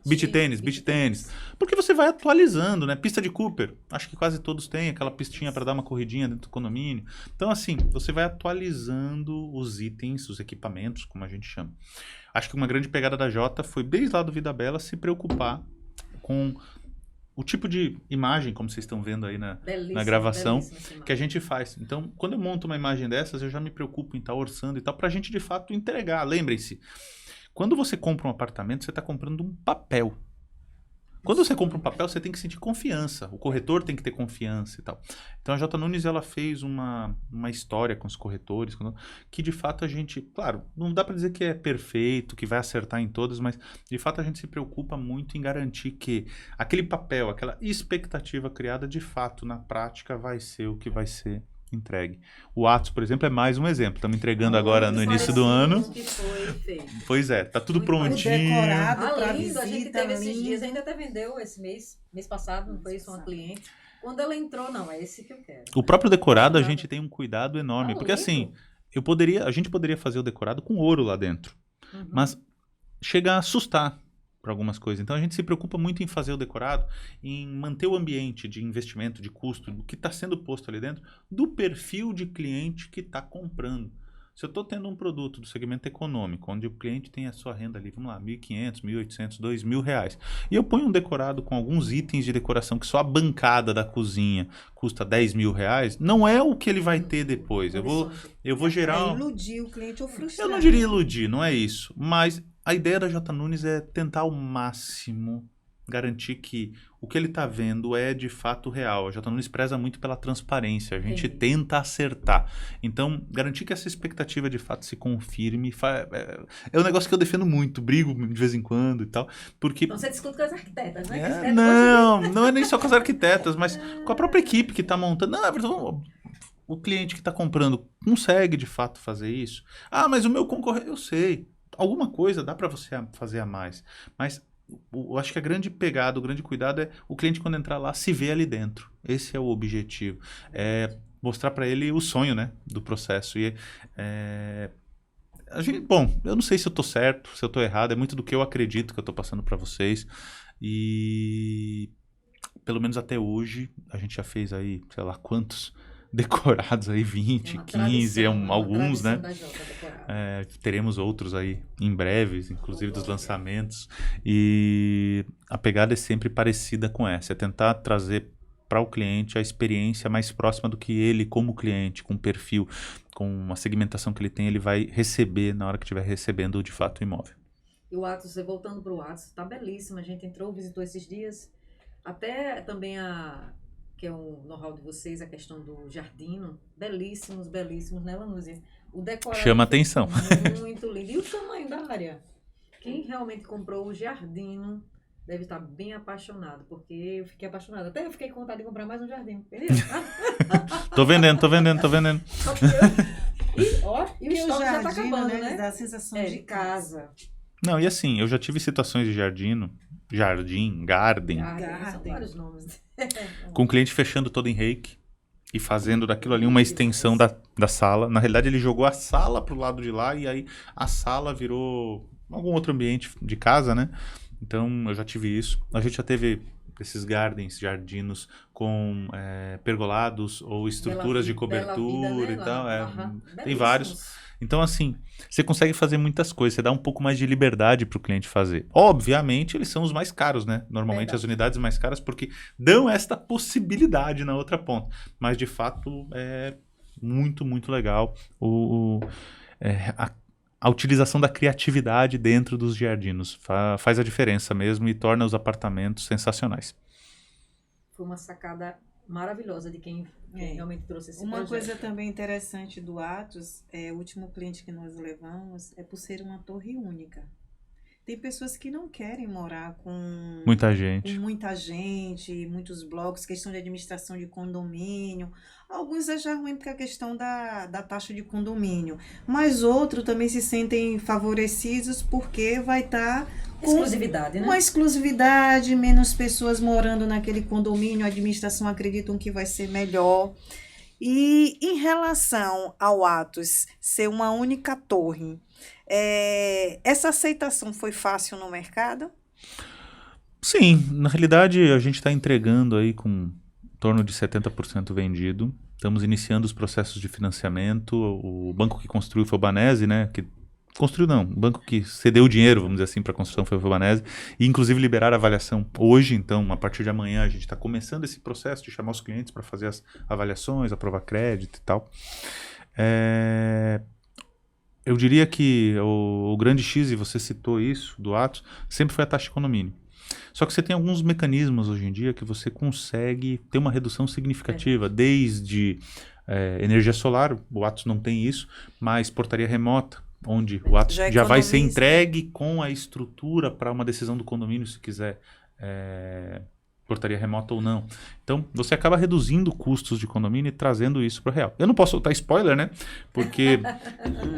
Beach tênis. Porque você vai atualizando, né? Pista de Cooper, acho que quase todos têm aquela pistinha para dar uma corridinha dentro do condomínio. Então, assim, você vai atualizando os itens, os equipamentos, como a gente chama. Acho que uma grande pegada da Jota foi, desde lá do Vida Bela, se preocupar com o tipo de imagem, como vocês estão vendo aí na gravação, que a gente faz. Então, quando eu monto uma imagem dessas, eu já me preocupo em estar orçando e tal, para a gente, de fato, entregar. Lembrem-se, quando você compra um apartamento, você está comprando um papel. Quando você compra um papel, você tem que sentir confiança. O corretor tem que ter confiança e tal. Então, a J. Nunes, ela fez uma história com os corretores, que de fato a gente... Claro, não dá para dizer que é perfeito, que vai acertar em todas, mas de fato a gente se preocupa muito em garantir que aquele papel, aquela expectativa criada, de fato, na prática, vai ser o que vai ser entregue. O Atos, por exemplo, é mais um exemplo. Estamos entregando agora no início do ano. Que foi feito. Pois é, tá tudo Muito prontinho. Decorado pra Lindo, visita, a gente teve esses lindo. dias, ainda até vendeu esse mês passado, não foi isso, uma cliente. Quando ela entrou, não, é esse que eu quero. O próprio decorado a gente tem um cuidado enorme, porque lindo. assim, a gente poderia fazer o decorado com ouro lá dentro, mas chega a assustar para algumas coisas. Então a gente se preocupa muito em fazer o decorado, em manter o ambiente de investimento, de custo, do que está sendo posto ali dentro, do perfil de cliente que está comprando. Se eu estou tendo um produto do segmento econômico, onde o cliente tem a sua renda ali, vamos lá, R$1.500, R$1.800, R$2.000, e eu ponho um decorado com alguns itens de decoração que só a bancada da cozinha custa R$10.000, não é o que ele vai ter depois. Eu vou gerar... iludir o cliente ou frustrar. Eu não diria iludir, não é isso. Mas a ideia da J. Nunes é tentar ao máximo garantir que o que ele está vendo é de fato real. A J. Nunes preza muito pela transparência. A gente tenta acertar. Então, garantir que essa expectativa de fato se confirme é um negócio que eu defendo muito. Brigo de vez em quando e tal. Porque... Então você discute com as arquitetas, né? Não é nem só com as arquitetas, mas com a própria equipe que está montando. Não, na verdade, o cliente que está comprando consegue de fato fazer isso. Ah, mas o meu concorrente... Eu sei. Alguma coisa dá para você fazer a mais. Mas eu acho que a grande pegada, o grande cuidado é o cliente, quando entrar lá, se ver ali dentro. Esse é o objetivo. É mostrar para ele o sonho, né, do processo. E bom, eu não sei se eu estou certo, se eu estou errado. É muito do que eu acredito que eu estou passando para vocês. E pelo menos até hoje, a gente já fez aí, sei lá quantos decorados aí, 20, 15, alguns, né? Teremos outros aí em breve, inclusive dos lançamentos. E a pegada é sempre parecida com essa, é tentar trazer para o cliente a experiência mais próxima do que ele, como cliente, com perfil, com a segmentação que ele tem, ele vai receber na hora que estiver recebendo de fato o imóvel. E o Atos, voltando para o Atos, está belíssimo. A gente visitou esses dias, até também que é o know-how de vocês, a questão do jardino, belíssimos, né, Lanúzia? O decorado chama atenção. Muito lindo. E o tamanho da área? Quem realmente comprou o jardino deve estar bem apaixonado, porque eu fiquei apaixonada. Até eu fiquei com vontade de comprar mais um jardino, entendeu? Tô vendendo. E o estoque já tá acabando, né? Dá a sensação de casa. Não, e assim, eu já tive situações de garden, São vários nomes. com o cliente fechando todo em reiki e fazendo daquilo ali uma extensão da sala. Na realidade, ele jogou a sala pro lado de lá e aí a sala virou algum outro ambiente de casa, né? Então, eu já tive isso. A gente já teve esses jardinos com pergolados ou estruturas de cobertura vida, né? E tal. Tem vários. Então, assim, você consegue fazer muitas coisas, você dá um pouco mais de liberdade para o cliente fazer. Obviamente, eles são os mais caros, né? Normalmente as unidades mais caras, porque dão esta possibilidade na outra ponta. Mas, de fato, é muito, muito legal a utilização da criatividade dentro dos jardinos. Faz a diferença mesmo e torna os apartamentos sensacionais. Foi uma sacada maravilhosa de quem realmente trouxe esse projeto. Uma coisa também interessante do Atos, o último cliente que nós levamos, é por ser uma torre única. Tem pessoas que não querem morar com muita gente, muitos blocos, questão de administração de condomínio. Alguns acham ruim porque a questão da taxa de condomínio. Mas outros também se sentem favorecidos porque vai estar Exclusividade, né? Uma exclusividade, menos pessoas morando naquele condomínio, a administração acreditam que vai ser melhor. E em relação ao Atos ser uma única torre, essa aceitação foi fácil no mercado? Sim, na realidade a gente está entregando aí com em torno de 70% vendido. Estamos iniciando os processos de financiamento. O banco que construiu foi o Banese, né? Construiu não, o banco que cedeu o dinheiro, vamos dizer assim, para a construção foi o Banese, e inclusive liberaram a avaliação hoje, então a partir de amanhã a gente está começando esse processo de chamar os clientes para fazer as avaliações, aprovar crédito e tal. Eu diria que o grande X, e você citou isso, do Atos, sempre foi a taxa de condomínio. Só que você tem alguns mecanismos hoje em dia que você consegue ter uma redução significativa, desde energia solar, o Atos não tem isso, mas portaria remota, onde o Atos já vai ser entregue com a estrutura para uma decisão do condomínio, se quiser portaria remota ou não. Então, você acaba reduzindo custos de condomínio e trazendo isso para o real. Eu não posso soltar spoiler, né? Porque,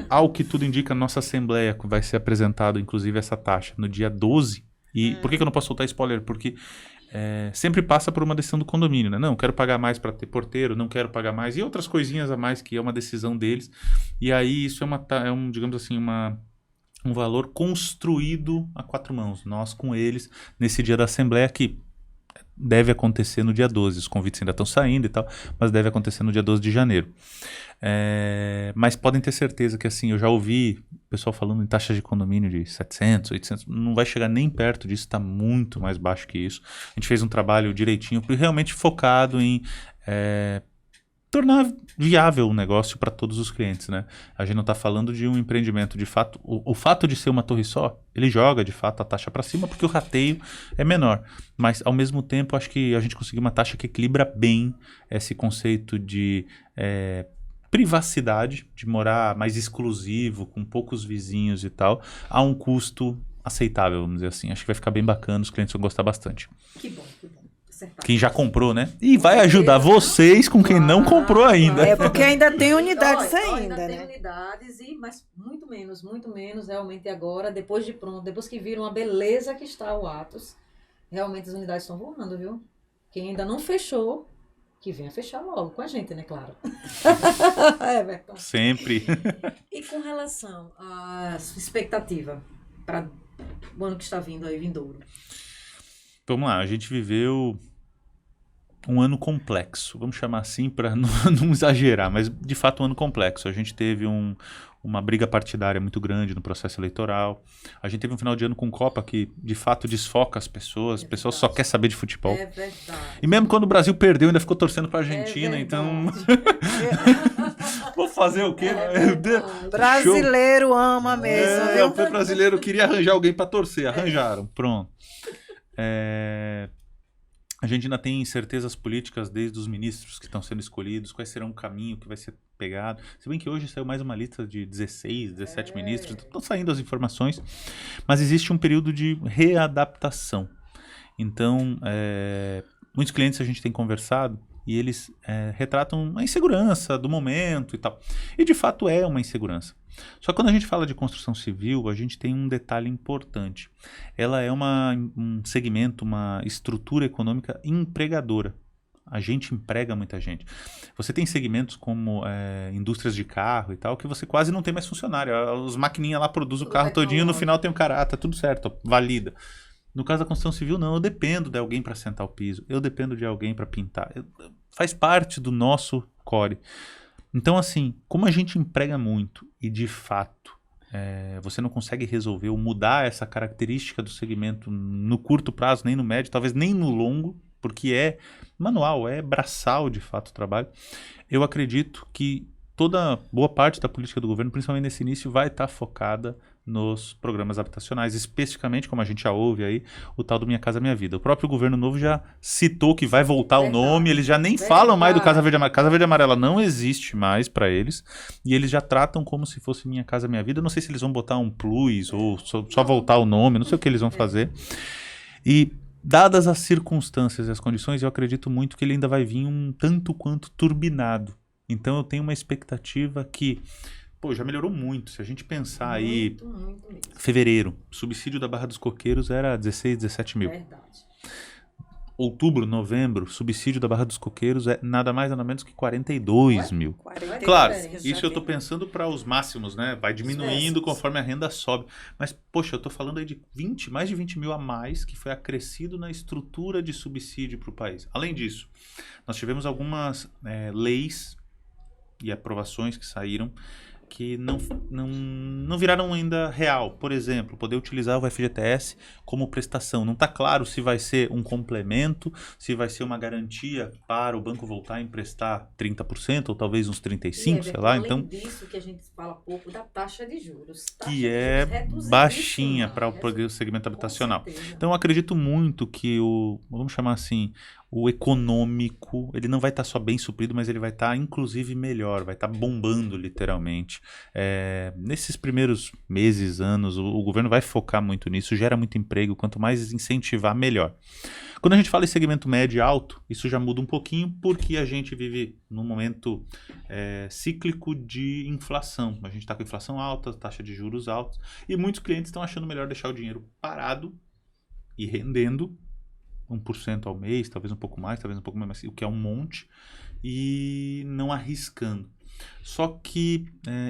ao que tudo indica, nossa assembleia vai ser apresentado, inclusive, essa taxa no dia 12. E por que eu não posso soltar spoiler? Porque sempre passa por uma decisão do condomínio, né? Não, quero pagar mais para ter porteiro, não quero pagar mais, e outras coisinhas a mais que é uma decisão deles. E aí isso digamos assim, um valor construído a quatro mãos, nós com eles, nesse dia da Assembleia que deve acontecer no dia 12. Os convites ainda estão saindo e tal, mas deve acontecer no dia 12 de janeiro. Mas podem ter certeza que, assim, eu já ouvi pessoal falando em taxa de condomínio de 700, 800, não vai chegar nem perto disso, está muito mais baixo que isso. A gente fez um trabalho direitinho, realmente focado em tornar viável o negócio para todos os clientes, né? A gente não está falando de um empreendimento, de fato, o fato de ser uma torre só, ele joga de fato a taxa para cima porque o rateio é menor, mas ao mesmo tempo acho que a gente conseguiu uma taxa que equilibra bem esse conceito de privacidade, de morar mais exclusivo, com poucos vizinhos e tal, a um custo aceitável, vamos dizer assim. Acho que vai ficar bem bacana, os clientes vão gostar bastante. Que bom, que bom. Quem já comprou, né? E vai ajudar vocês com quem não comprou ainda. Porque ainda tem unidades ainda né? tem unidades, mas muito menos realmente agora, depois de pronto, depois que viram a beleza que está o Atos, realmente as unidades estão voando, viu? Quem ainda não fechou, que venha fechar logo com a gente, né, claro. Everton. Sempre. E com relação à expectativa para o ano que está vindo aí, vindouro? Vamos lá, a gente viveu um ano complexo, vamos chamar assim para não exagerar, mas de fato um ano complexo. A gente teve uma briga partidária muito grande no processo eleitoral, a gente teve um final de ano com Copa que de fato desfoca as pessoas só querem saber de futebol. É verdade. E mesmo quando o Brasil perdeu, ainda ficou torcendo para a Argentina, então... Vou fazer o quê? Brasileiro ama mesmo, viu? O brasileiro queria arranjar alguém para torcer, arranjaram, pronto. A gente ainda tem incertezas políticas desde os ministros que estão sendo escolhidos, quais serão o caminho que vai ser pegado. Se bem que hoje saiu mais uma lista de 16, 17 ministros, estão saindo as informações, mas existe um período de readaptação. Então, muitos clientes a gente tem conversado e eles retratam a insegurança do momento e tal. E de fato é uma insegurança. Só que quando a gente fala de construção civil, a gente tem um detalhe importante. Ela é um segmento, uma estrutura econômica empregadora. A gente emprega muita gente. Você tem segmentos como indústrias de carro e tal, que você quase não tem mais funcionário. Os maquininhas lá produzem o carro todinho, no final tem o cara, tá tudo certo, valida. No caso da construção civil, não. Eu dependo de alguém para sentar o piso. Eu dependo de alguém para pintar. Faz parte do nosso core. Então, assim, como a gente emprega muito e, de fato, você não consegue resolver ou mudar essa característica do segmento no curto prazo, nem no médio, talvez nem no longo, porque é manual, é braçal, de fato, o trabalho, eu acredito que boa parte da política do governo, principalmente nesse início, vai estar focada nos programas habitacionais, especificamente, como a gente já ouve aí, o tal do Minha Casa Minha Vida. O próprio governo novo já citou que vai voltar o nome, eles já nem falam mais do Casa Verde Amarela. Casa Verde Amarela não existe mais para eles, e eles já tratam como se fosse Minha Casa Minha Vida. Não sei se eles vão botar um plus ou só voltar o nome, não sei o que eles vão fazer. E dadas as circunstâncias e as condições, eu acredito muito que ele ainda vai vir um tanto quanto turbinado. Então eu tenho uma expectativa que pô, já melhorou muito. Se a gente pensar aí, Muito mesmo. fevereiro, subsídio da Barra dos Coqueiros era 16, 17 mil. Verdade. Outubro, novembro, subsídio da Barra dos Coqueiros é nada mais nada menos que 42 mil. 40 Claro, diferença, isso eu tô pensando para os máximos, né? Vai diminuindo Os conforme a renda sobe. Mas, poxa, eu tô falando aí de mais de 20 mil a mais que foi acrescido na estrutura de subsídio para o país. Além disso, nós tivemos algumas leis e aprovações que saíram que não viraram ainda real. Por exemplo, poder utilizar o FGTS como prestação. Não está claro se vai ser um complemento, se vai ser uma garantia para o banco voltar a emprestar 30% ou talvez uns 35%, sei lá. Além Então, disso, que a gente fala pouco da taxa de juros. que é baixinha para o segmento habitacional. Então, eu acredito muito que vamos chamar assim, o econômico, ele não vai estar só bem suprido, mas ele vai estar inclusive melhor, vai estar bombando literalmente. Nesses primeiros meses, anos, o governo vai focar muito nisso, gera muito emprego, quanto mais incentivar, melhor. Quando a gente fala em segmento médio e alto, isso já muda um pouquinho, porque a gente vive num momento cíclico de inflação. A gente está com inflação alta, taxa de juros altos, e muitos clientes estão achando melhor deixar o dinheiro parado e rendendo 1% ao mês, talvez um pouco mais, o que é um monte, e não arriscando. Só que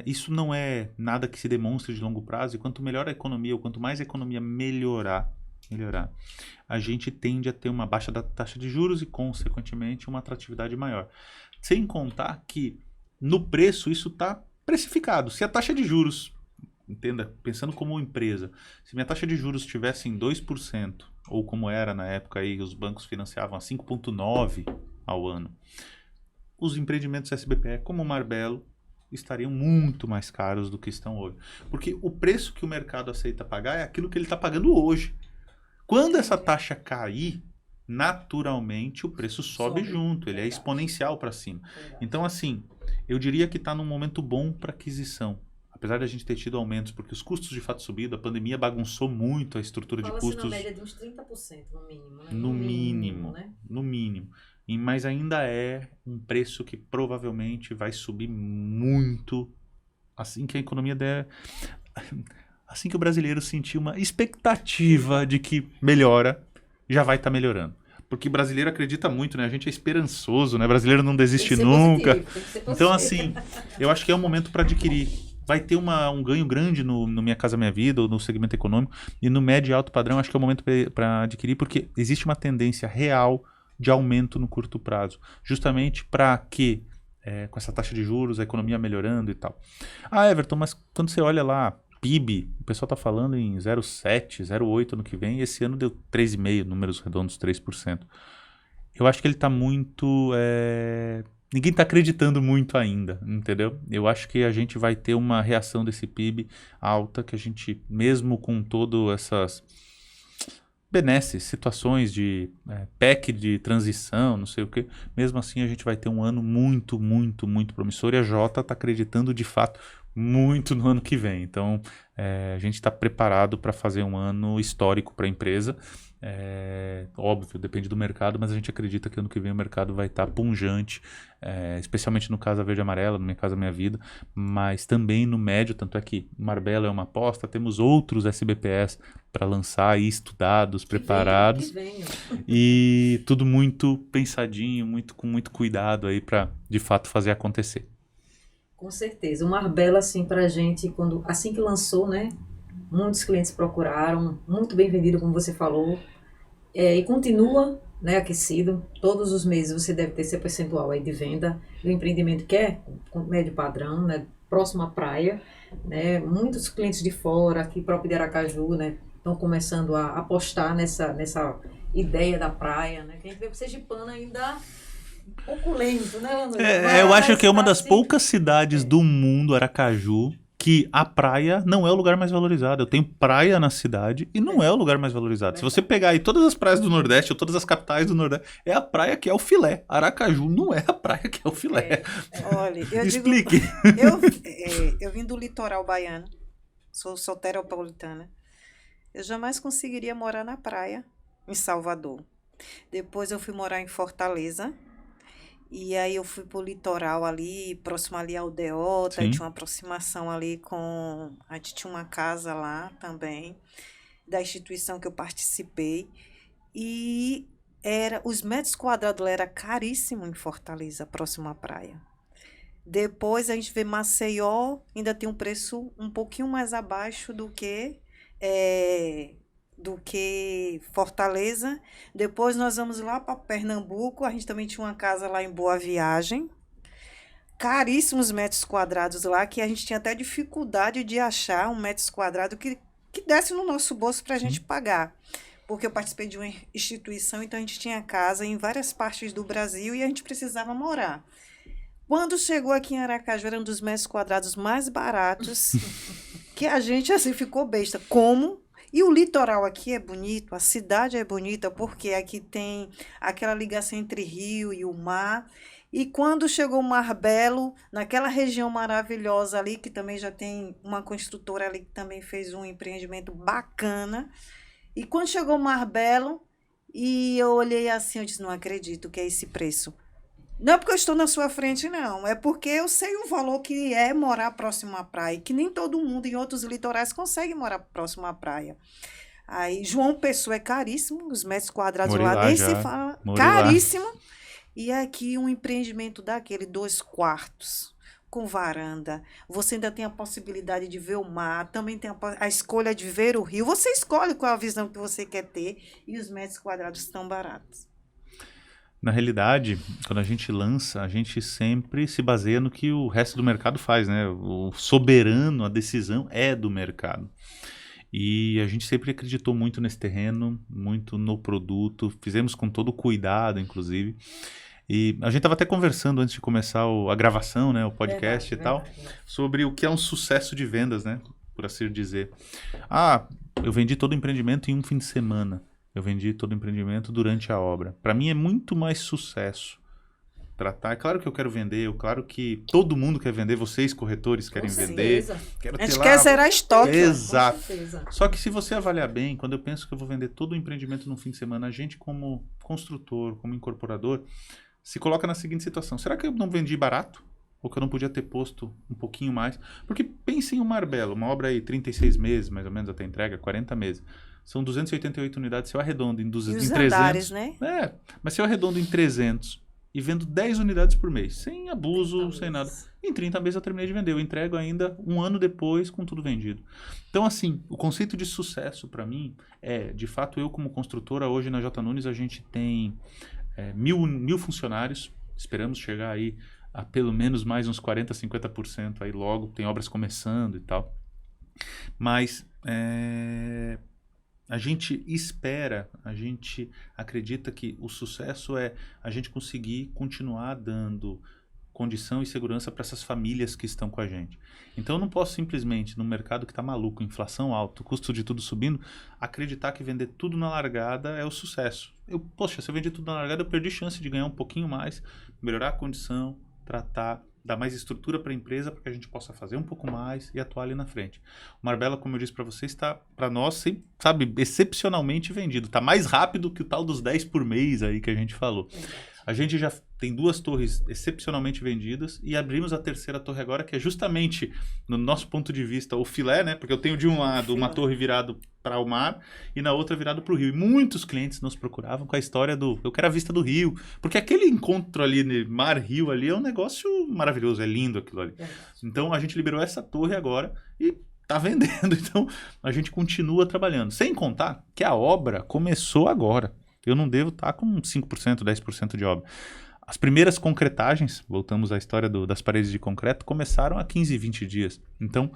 isso não é nada que se demonstre de longo prazo, e quanto melhor a economia, ou quanto mais a economia melhorar, a gente tende a ter uma baixa da taxa de juros e, consequentemente, uma atratividade maior. Sem contar que, no preço, isso está precificado. Se a taxa de juros, entenda, pensando como empresa, se minha taxa de juros estivesse em 2%, ou como era na época aí, os bancos financiavam a 5,9% ao ano, os empreendimentos SBPE, como o Marbelo, estariam muito mais caros do que estão hoje. Porque o preço que o mercado aceita pagar é aquilo que ele está pagando hoje. Quando essa taxa cair, naturalmente o preço sobe junto, ele é exponencial para cima. Então, assim, eu diria que está num momento bom para aquisição. Apesar de a gente ter tido aumentos, porque os custos de fato subiram, a pandemia bagunçou muito a estrutura de custos. Fala-se na média de uns 30% no mínimo, né? No mínimo, né? no mínimo. Mas ainda é um preço que provavelmente vai subir muito assim que a economia der... Assim que o brasileiro sentir uma expectativa de que melhora, já vai estar melhorando. Porque o brasileiro acredita muito, né? A gente é esperançoso, né? O brasileiro não desiste nunca. Então, assim, eu acho que é um momento para adquirir. Vai ter um ganho grande no Minha Casa Minha Vida, ou no segmento econômico, e no médio e alto padrão acho que é o momento para adquirir, porque existe uma tendência real de aumento no curto prazo. Justamente para que, com essa taxa de juros, a economia melhorando e tal. Ah, Everton, mas quando você olha lá, PIB, o pessoal está falando em 0,7, 0,8 ano que vem, e esse ano deu 3,5%, números redondos, 3%. Eu acho que ele está muito... Ninguém está acreditando muito ainda, entendeu? Eu acho que a gente vai ter uma reação desse PIB alta, que a gente, mesmo com todas essas benesses, situações de PEC de transição, não sei o quê, mesmo assim a gente vai ter um ano muito, muito, muito promissor, e a Jota está acreditando de fato muito no ano que vem. Então, a gente está preparado para fazer um ano histórico para a empresa. Óbvio, depende do mercado, mas a gente acredita que ano que vem o mercado vai estar pungente, especialmente no Casa Verde e Amarela, no Minha Casa Minha Vida, mas também no médio, tanto é que Marbella é uma aposta, temos outros SBPS para lançar aí, estudados, preparados, e tudo muito pensadinho, com muito cuidado aí para de fato fazer acontecer. Com certeza. O Marbella, assim, pra gente, assim que lançou, né? Muitos clientes procuraram, muito bem vendido, como você falou, e continua, né, aquecido. Todos os meses você deve ter seu percentual aí de venda do empreendimento que é com médio padrão, né, próximo à praia, né? Muitos clientes de fora, aqui próprio de Aracaju, né, estão começando a apostar nessa ideia da praia, né? Que a gente vê que o sergipano ainda um pouco lento, né? Eu acho que é uma das poucas cidades do mundo, Aracaju, que a praia não é o lugar mais valorizado. Eu tenho praia na cidade e não é o lugar mais valorizado. Se você pegar aí todas as praias do Nordeste ou todas as capitais do Nordeste, é a praia que é o filé. Aracaju não é a praia que é o filé. Olha, Explique. Eu vim do litoral baiano, sou soteropolitana. Eu jamais conseguiria morar na praia, em Salvador. Depois eu fui morar em Fortaleza. E aí eu fui pro litoral ali, próximo ali ao Deota, e Sim. tinha uma aproximação ali com... A gente tinha uma casa lá também, da instituição que eu participei. E os metros quadrados lá era caríssimo em Fortaleza, próximo à praia. Depois a gente vê Maceió, ainda tem um preço um pouquinho mais abaixo do que Fortaleza. Depois nós vamos lá para Pernambuco, a gente também tinha uma casa lá em Boa Viagem. Caríssimos metros quadrados lá, que a gente tinha até dificuldade de achar um metro quadrado que desse no nosso bolso para a gente pagar. Porque eu participei de uma instituição, então a gente tinha casa em várias partes do Brasil e a gente precisava morar. Quando chegou aqui em Aracaju, era um dos metros quadrados mais baratos, que a gente assim ficou besta. Como? E o litoral aqui é bonito, a cidade é bonita, porque aqui tem aquela ligação entre rio e o mar. E quando chegou o Mar Belo, naquela região maravilhosa ali, que também já tem uma construtora ali que também fez um empreendimento bacana. E quando chegou o Mar Belo, e eu olhei assim, eu disse, não acredito que é esse preço. Não é porque eu estou na sua frente, não. É porque eu sei o valor que é morar próximo à praia. Que nem todo mundo em outros litorais consegue morar próximo à praia. Aí, João Pessoa é caríssimo. Os metros quadrados Morei lá lá nem já. se fala. Morei lá. Caríssimo. E aqui um empreendimento daquele, 2 quartos, com varanda. Você ainda tem a possibilidade de ver o mar. Também tem a escolha de ver o rio. Você escolhe qual a visão que você quer ter. E os metros quadrados estão baratos. Na realidade, quando a gente lança, a gente sempre se baseia no que o resto do mercado faz, né? O soberano, a decisão é do mercado. E a gente sempre acreditou muito nesse terreno, muito no produto, fizemos com todo cuidado, inclusive. E a gente estava até conversando antes de começar a gravação, né, o podcast Verdade, e tal, verdade. sobre o que é um sucesso de vendas, né? Por assim dizer. Ah, eu vendi todo o empreendimento em um fim de semana. Eu vendi todo o empreendimento durante a obra. Para mim é muito mais sucesso tratar. É claro que eu quero vender, é claro que todo mundo quer vender, vocês corretores querem Com vender. certeza. Quero A ter gente lá... quer zerar estoque. Exato. Com certeza. Só que se você avaliar bem, quando eu penso que eu vou vender todo o empreendimento num fim de semana, a gente como construtor, como incorporador, se coloca na seguinte situação. Será que eu não vendi barato? Ou que eu não podia ter posto um pouquinho mais? Porque pense em o Mar Belo, uma obra aí, 36 meses, mais ou menos, até entrega, 40 meses. São 288 unidades, se eu arredondo em, E os 300... andares, né? É, mas se eu arredondo em 300 e vendo 10 unidades por mês, sem abuso, sem nada, em 30 meses eu terminei de vender. Eu entrego ainda um ano depois com tudo vendido. Então, assim, o conceito de sucesso para mim é, de fato, eu como construtora, hoje na J. Nunes a gente tem 1.000 funcionários, esperamos chegar aí a pelo menos mais uns 40, 50% aí logo, tem obras começando e tal. Mas a gente espera, a gente acredita que o sucesso é a gente conseguir continuar dando condição e segurança para essas famílias que estão com a gente. Então eu não posso simplesmente, num mercado que está maluco, inflação alta, custo de tudo subindo, acreditar que vender tudo na largada é o sucesso. Poxa, se eu vendi tudo na largada, eu perdi chance de ganhar um pouquinho mais, melhorar a condição, tratar, dar mais estrutura para a empresa para que a gente possa fazer um pouco mais e atuar ali na frente. O Mar Belo, como eu disse para vocês, está, para nós, sabe, excepcionalmente vendido. Está mais rápido que o tal dos 10 por mês aí que a gente falou. A gente já tem 2 torres excepcionalmente vendidas e abrimos a 3ª torre agora, que é justamente, no nosso ponto de vista, o filé, né? Porque eu tenho de um lado uma torre virada para o mar e na outra virada para o rio. E muitos clientes nos procuravam com a história do eu quero a vista do rio. Porque aquele encontro ali, mar-rio ali, é um negócio maravilhoso, é lindo aquilo ali. Então a gente liberou essa torre agora e tá vendendo. Então a gente continua trabalhando. Sem contar que a obra começou agora. Eu não devo estar com 5%, 10% de obra. As primeiras concretagens, voltamos à história das paredes de concreto, começaram há 15, 20 dias. Então,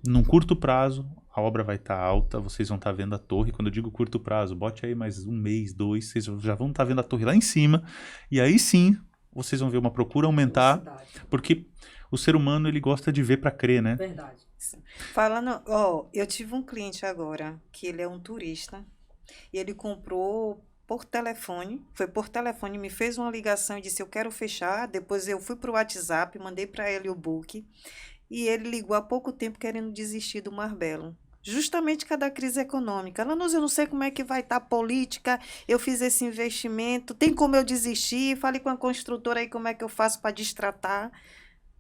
num curto prazo, a obra vai estar alta, vocês vão estar vendo a torre. Quando eu digo curto prazo, bote aí mais 1 mês, 2, vocês já vão estar vendo a torre lá em cima. E aí sim, vocês vão ver uma procura aumentar, porque o ser humano ele gosta de ver para crer, né? Verdade. Falando, eu tive um cliente agora, que ele é um turista, e ele comprou por telefone, foi por telefone, me fez uma ligação e disse, eu quero fechar. Depois eu fui para o WhatsApp, mandei para ele o book, e ele ligou há pouco tempo querendo desistir do Mar Belo, justamente com a da crise econômica. Lanús, eu não sei como é que vai estar a política, eu fiz esse investimento, tem como eu desistir? Falei com a construtora aí como é que eu faço para destratar.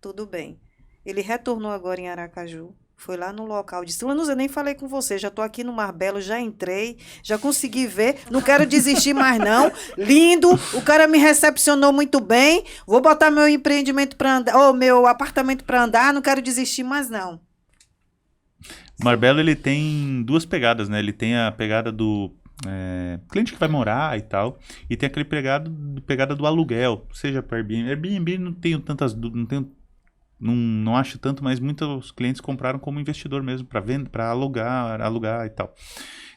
Tudo bem. Ele retornou agora em Aracaju, foi lá no local, disse, Lanús, eu nem falei com você, já estou aqui no Marbelo, já entrei, já consegui ver, não quero desistir mais não, lindo, o cara me recepcionou muito bem, vou botar meu empreendimento para andar, ou meu apartamento para andar, não quero desistir mais não. Marbella, ele tem duas pegadas, né? Ele tem a pegada do cliente que vai morar e tal, e tem aquele pegada do aluguel, seja para Airbnb. Airbnb não tenho tantas, não acho tanto, mas muitos clientes compraram como investidor mesmo, para vender, para alugar e tal.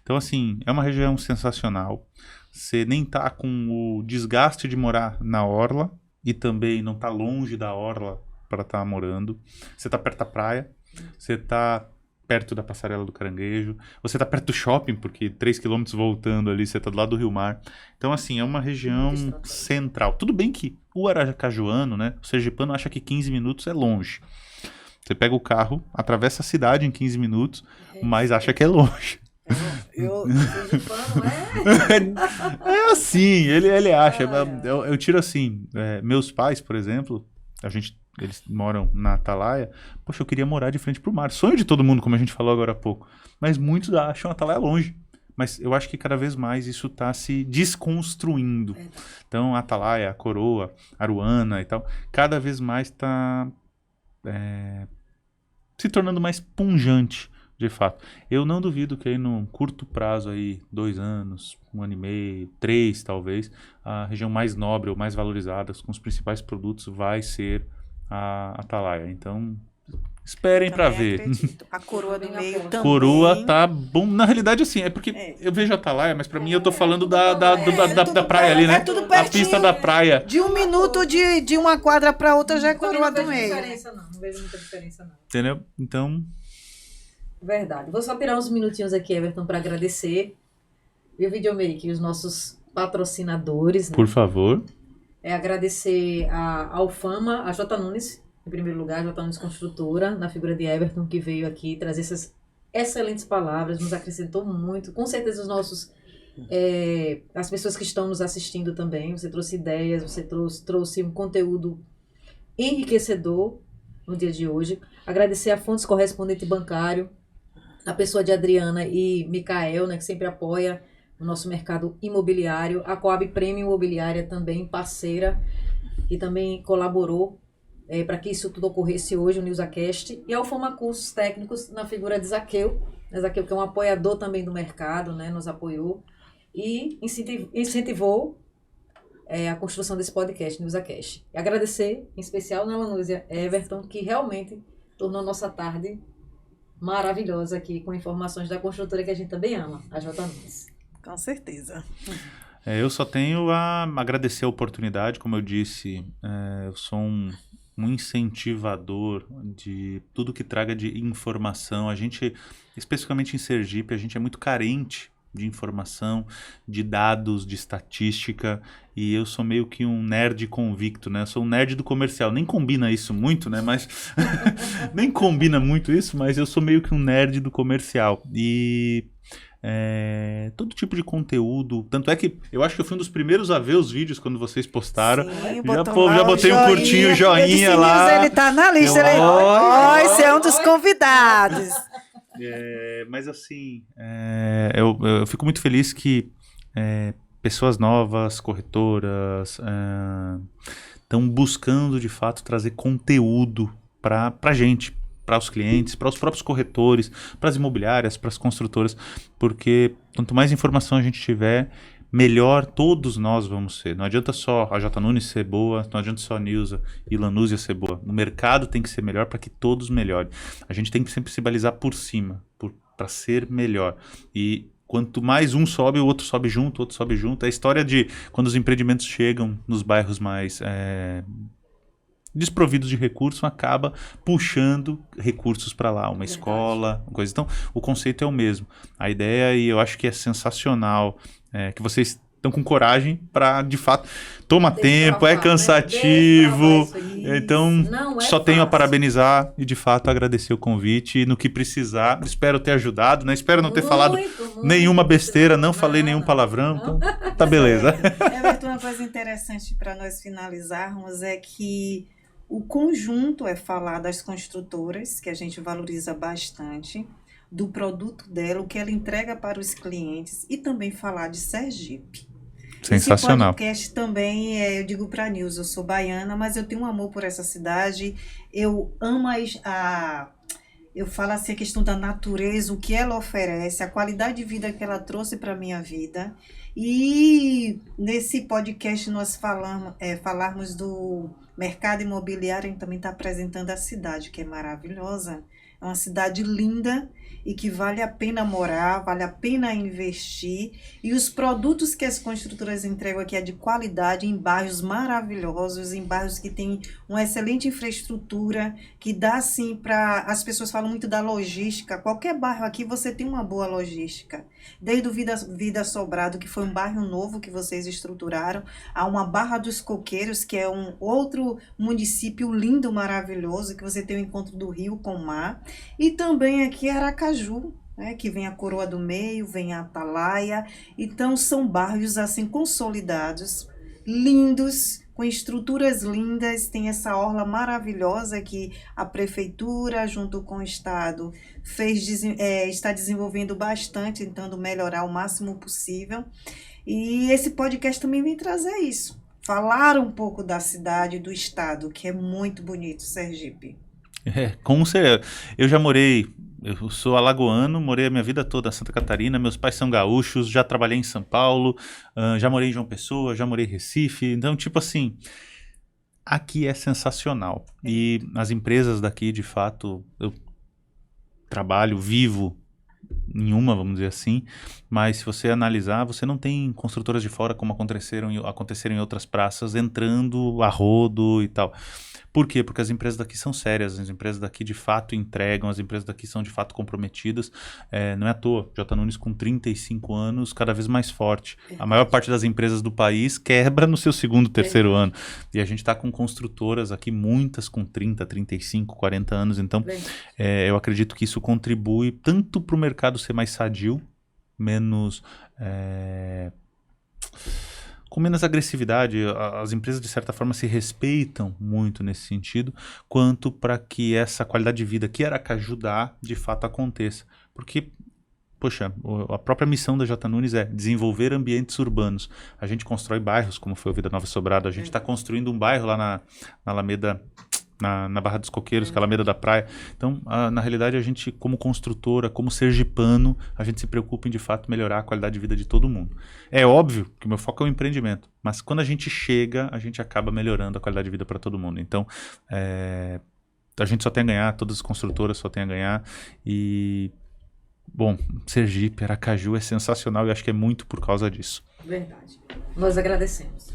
Então, assim, é uma região sensacional. Você nem tá com o desgaste de morar na orla e também não tá longe da orla para estar morando. Você tá perto da praia, você tá perto da Passarela do Caranguejo, você tá perto do shopping, porque 3 km voltando ali, você tá do lado do Rio Mar. Então, assim, é uma região central. Tudo bem que o aracajuano, né, o sergipano acha que 15 minutos é longe. Você pega o carro, atravessa a cidade em 15 minutos, mas acha que é longe. É assim, ele acha. Eu tiro assim, meus pais, por exemplo, eles moram na Atalaia. Poxa, eu queria morar de frente pro mar. Sonho de todo mundo, como a gente falou agora há pouco. Mas muitos acham a Atalaia longe. Mas eu acho que cada vez mais isso está se desconstruindo. Então, a Atalaia, a Coroa, a Aruana e tal, cada vez mais está se tornando mais pungente, de fato. Eu não duvido que aí no curto prazo, aí, 2 anos, 1 ano e meio, 3 talvez, a região mais nobre ou mais valorizada, com os principais produtos, vai ser a Atalaia. Então, esperem para ver. Acredito. A Coroa do Meio também. Coroa tá bom. Na realidade, assim, é porque eu vejo a Atalaia, mas para mim eu tô falando da praia ali, né? É tudo a pertinho. pista da praia. De 1 minuto de uma quadra para outra já é Coroa do Meio. Não vejo muita diferença, não. Entendeu? Então... Verdade. Vou só tirar uns minutinhos aqui, Everton, para agradecer. E o Videomake, os nossos patrocinadores, né? Por favor. Agradecer a Alfama, a J. Nunes, em primeiro lugar, a J. Nunes Construtora, na figura de Everton, que veio aqui trazer essas excelentes palavras, nos acrescentou muito. Com certeza os nossos, as pessoas que estão nos assistindo também, você trouxe ideias, você trouxe um conteúdo enriquecedor no dia de hoje. Agradecer a Fontes Correspondente Bancário, a pessoa de Adriana e Micael, né, que sempre apoia o nosso mercado imobiliário. A Coab Prêmio Imobiliária também, parceira, e também colaborou para que isso tudo ocorresse hoje, o NewsAcast. E a Alfama Cursos Técnicos, na figura de Zaqueu, né, Zaqueu, que é um apoiador também do mercado, né, nos apoiou e incentivou a construção desse podcast, NewsAcast. E agradecer, em especial, na Lanúzia, Everton, que realmente tornou nossa tarde maravilhosa aqui, com informações da construtora que a gente também ama, a J. Nunes. Com certeza. Eu só tenho a agradecer a oportunidade, como eu disse, eu sou um incentivador de tudo que traga de informação. A gente, especificamente em Sergipe, a gente é muito carente de informação, de dados, de estatística, e eu sou meio que um nerd convicto, né? Eu sou um nerd do comercial, nem combina isso muito, né? Mas nem combina muito isso, mas eu sou meio que um nerd do comercial. E todo tipo de conteúdo, tanto é que eu acho que eu fui um dos primeiros a ver os vídeos quando vocês postaram. Sim, já botei um curtinho, joinha lá. Ele tá na lista, esse é um dos convidados. Mas assim, eu fico muito feliz que pessoas novas, corretoras, estão buscando de fato trazer conteúdo para a gente, para os clientes, para os próprios corretores, para as imobiliárias, para as construtoras, porque quanto mais informação a gente tiver, melhor todos nós vamos ser. Não adianta só a J. Nunes ser boa, não adianta só a Nilza e Lanúzia ser boa. O mercado tem que ser melhor para que todos melhorem. A gente tem que sempre se balizar por cima, para ser melhor. E quanto mais um sobe, o outro sobe junto, o outro sobe junto. É a história de quando os empreendimentos chegam nos bairros mais desprovidos de recursos, acaba puxando recursos para lá, uma escola, uma coisa. Então, o conceito é o mesmo. A ideia, e eu acho que é sensacional, que vocês estão com coragem para, de fato, toma tempo, é Desbravar, né? cansativo. Desbravar isso aí. Então, Não é só tenho a fácil. parabenizar e, de fato, agradecer o convite. E no que precisar, espero ter ajudado, né? Espero não ter falado Muito, nenhuma besteira, não Não, falei nenhum não, palavrão. não. Então, tá beleza. Everton, uma coisa interessante para nós finalizarmos é que o conjunto é falar das construtoras, que a gente valoriza bastante, do produto dela, o que ela entrega para os clientes, e também falar de Sergipe. Sensacional. Esse podcast também, eu digo para a Nilza, eu sou baiana, mas eu tenho um amor por essa cidade. Eu amo eu falo assim, a questão da natureza, o que ela oferece, a qualidade de vida que ela trouxe para a minha vida. E nesse podcast nós falarmos do mercado imobiliário, a gente também está apresentando a cidade, que é maravilhosa. É uma cidade linda e que vale a pena morar, vale a pena investir. E os produtos que as construtoras entregam aqui é de qualidade, em bairros maravilhosos, em bairros que têm uma excelente infraestrutura, que dá assim para... As pessoas falam muito da logística. Qualquer bairro aqui você tem uma boa logística. Desde o Vida Sobrado, que foi um bairro novo que vocês estruturaram, a uma Barra dos Coqueiros, que é um outro município lindo, maravilhoso, que você tem o encontro do rio com o mar. E também aqui Aracaju, né, que vem a Coroa do Meio, vem a Atalaia. Então são bairros assim consolidados, lindos, com estruturas lindas, tem essa orla maravilhosa que a prefeitura, junto com o estado, está desenvolvendo bastante, tentando melhorar o máximo possível. E esse podcast também vem trazer isso, falar um pouco da cidade, do estado, que é muito bonito, Sergipe. Como você... Eu já morei... Eu sou alagoano, morei a minha vida toda em Santa Catarina, meus pais são gaúchos, já trabalhei em São Paulo, já morei em João Pessoa, já morei em Recife, então tipo assim, aqui é sensacional. E as empresas daqui, de fato, eu trabalho, vivo em uma, vamos dizer assim, mas se você analisar, você não tem construtoras de fora como aconteceram em outras praças, entrando a rodo e tal. Por quê? Porque as empresas daqui são sérias, as empresas daqui de fato entregam, as empresas daqui são de fato comprometidas. Não é à toa, J. Nunes com 35 anos, cada vez mais forte. A maior parte das empresas do país quebra no seu segundo, terceiro ano. E a gente está com construtoras aqui, muitas com 30, 35, 40 anos. Então, eu acredito que isso contribui tanto para o mercado ser mais sadio, menos... com menos agressividade, as empresas de certa forma se respeitam muito nesse sentido, quanto para que essa qualidade de vida que Aracaju dá, de fato aconteça. Porque, poxa, a própria missão da J. Nunes é desenvolver ambientes urbanos. A gente constrói bairros, como foi o Vida Nova Sobrado, a gente está construindo um bairro lá na Alameda... Na Barra dos Coqueiros, que é a Alameda da Praia. Então, na realidade, a gente, como construtora, como sergipano, a gente se preocupa em, de fato, melhorar a qualidade de vida de todo mundo. É óbvio que o meu foco é o empreendimento, mas quando a gente chega, a gente acaba melhorando a qualidade de vida para todo mundo. Então, a gente só tem a ganhar, todas as construtoras só tem a ganhar. E, bom, Sergipe, Aracaju é sensacional e acho que é muito por causa disso. Verdade. Nós agradecemos.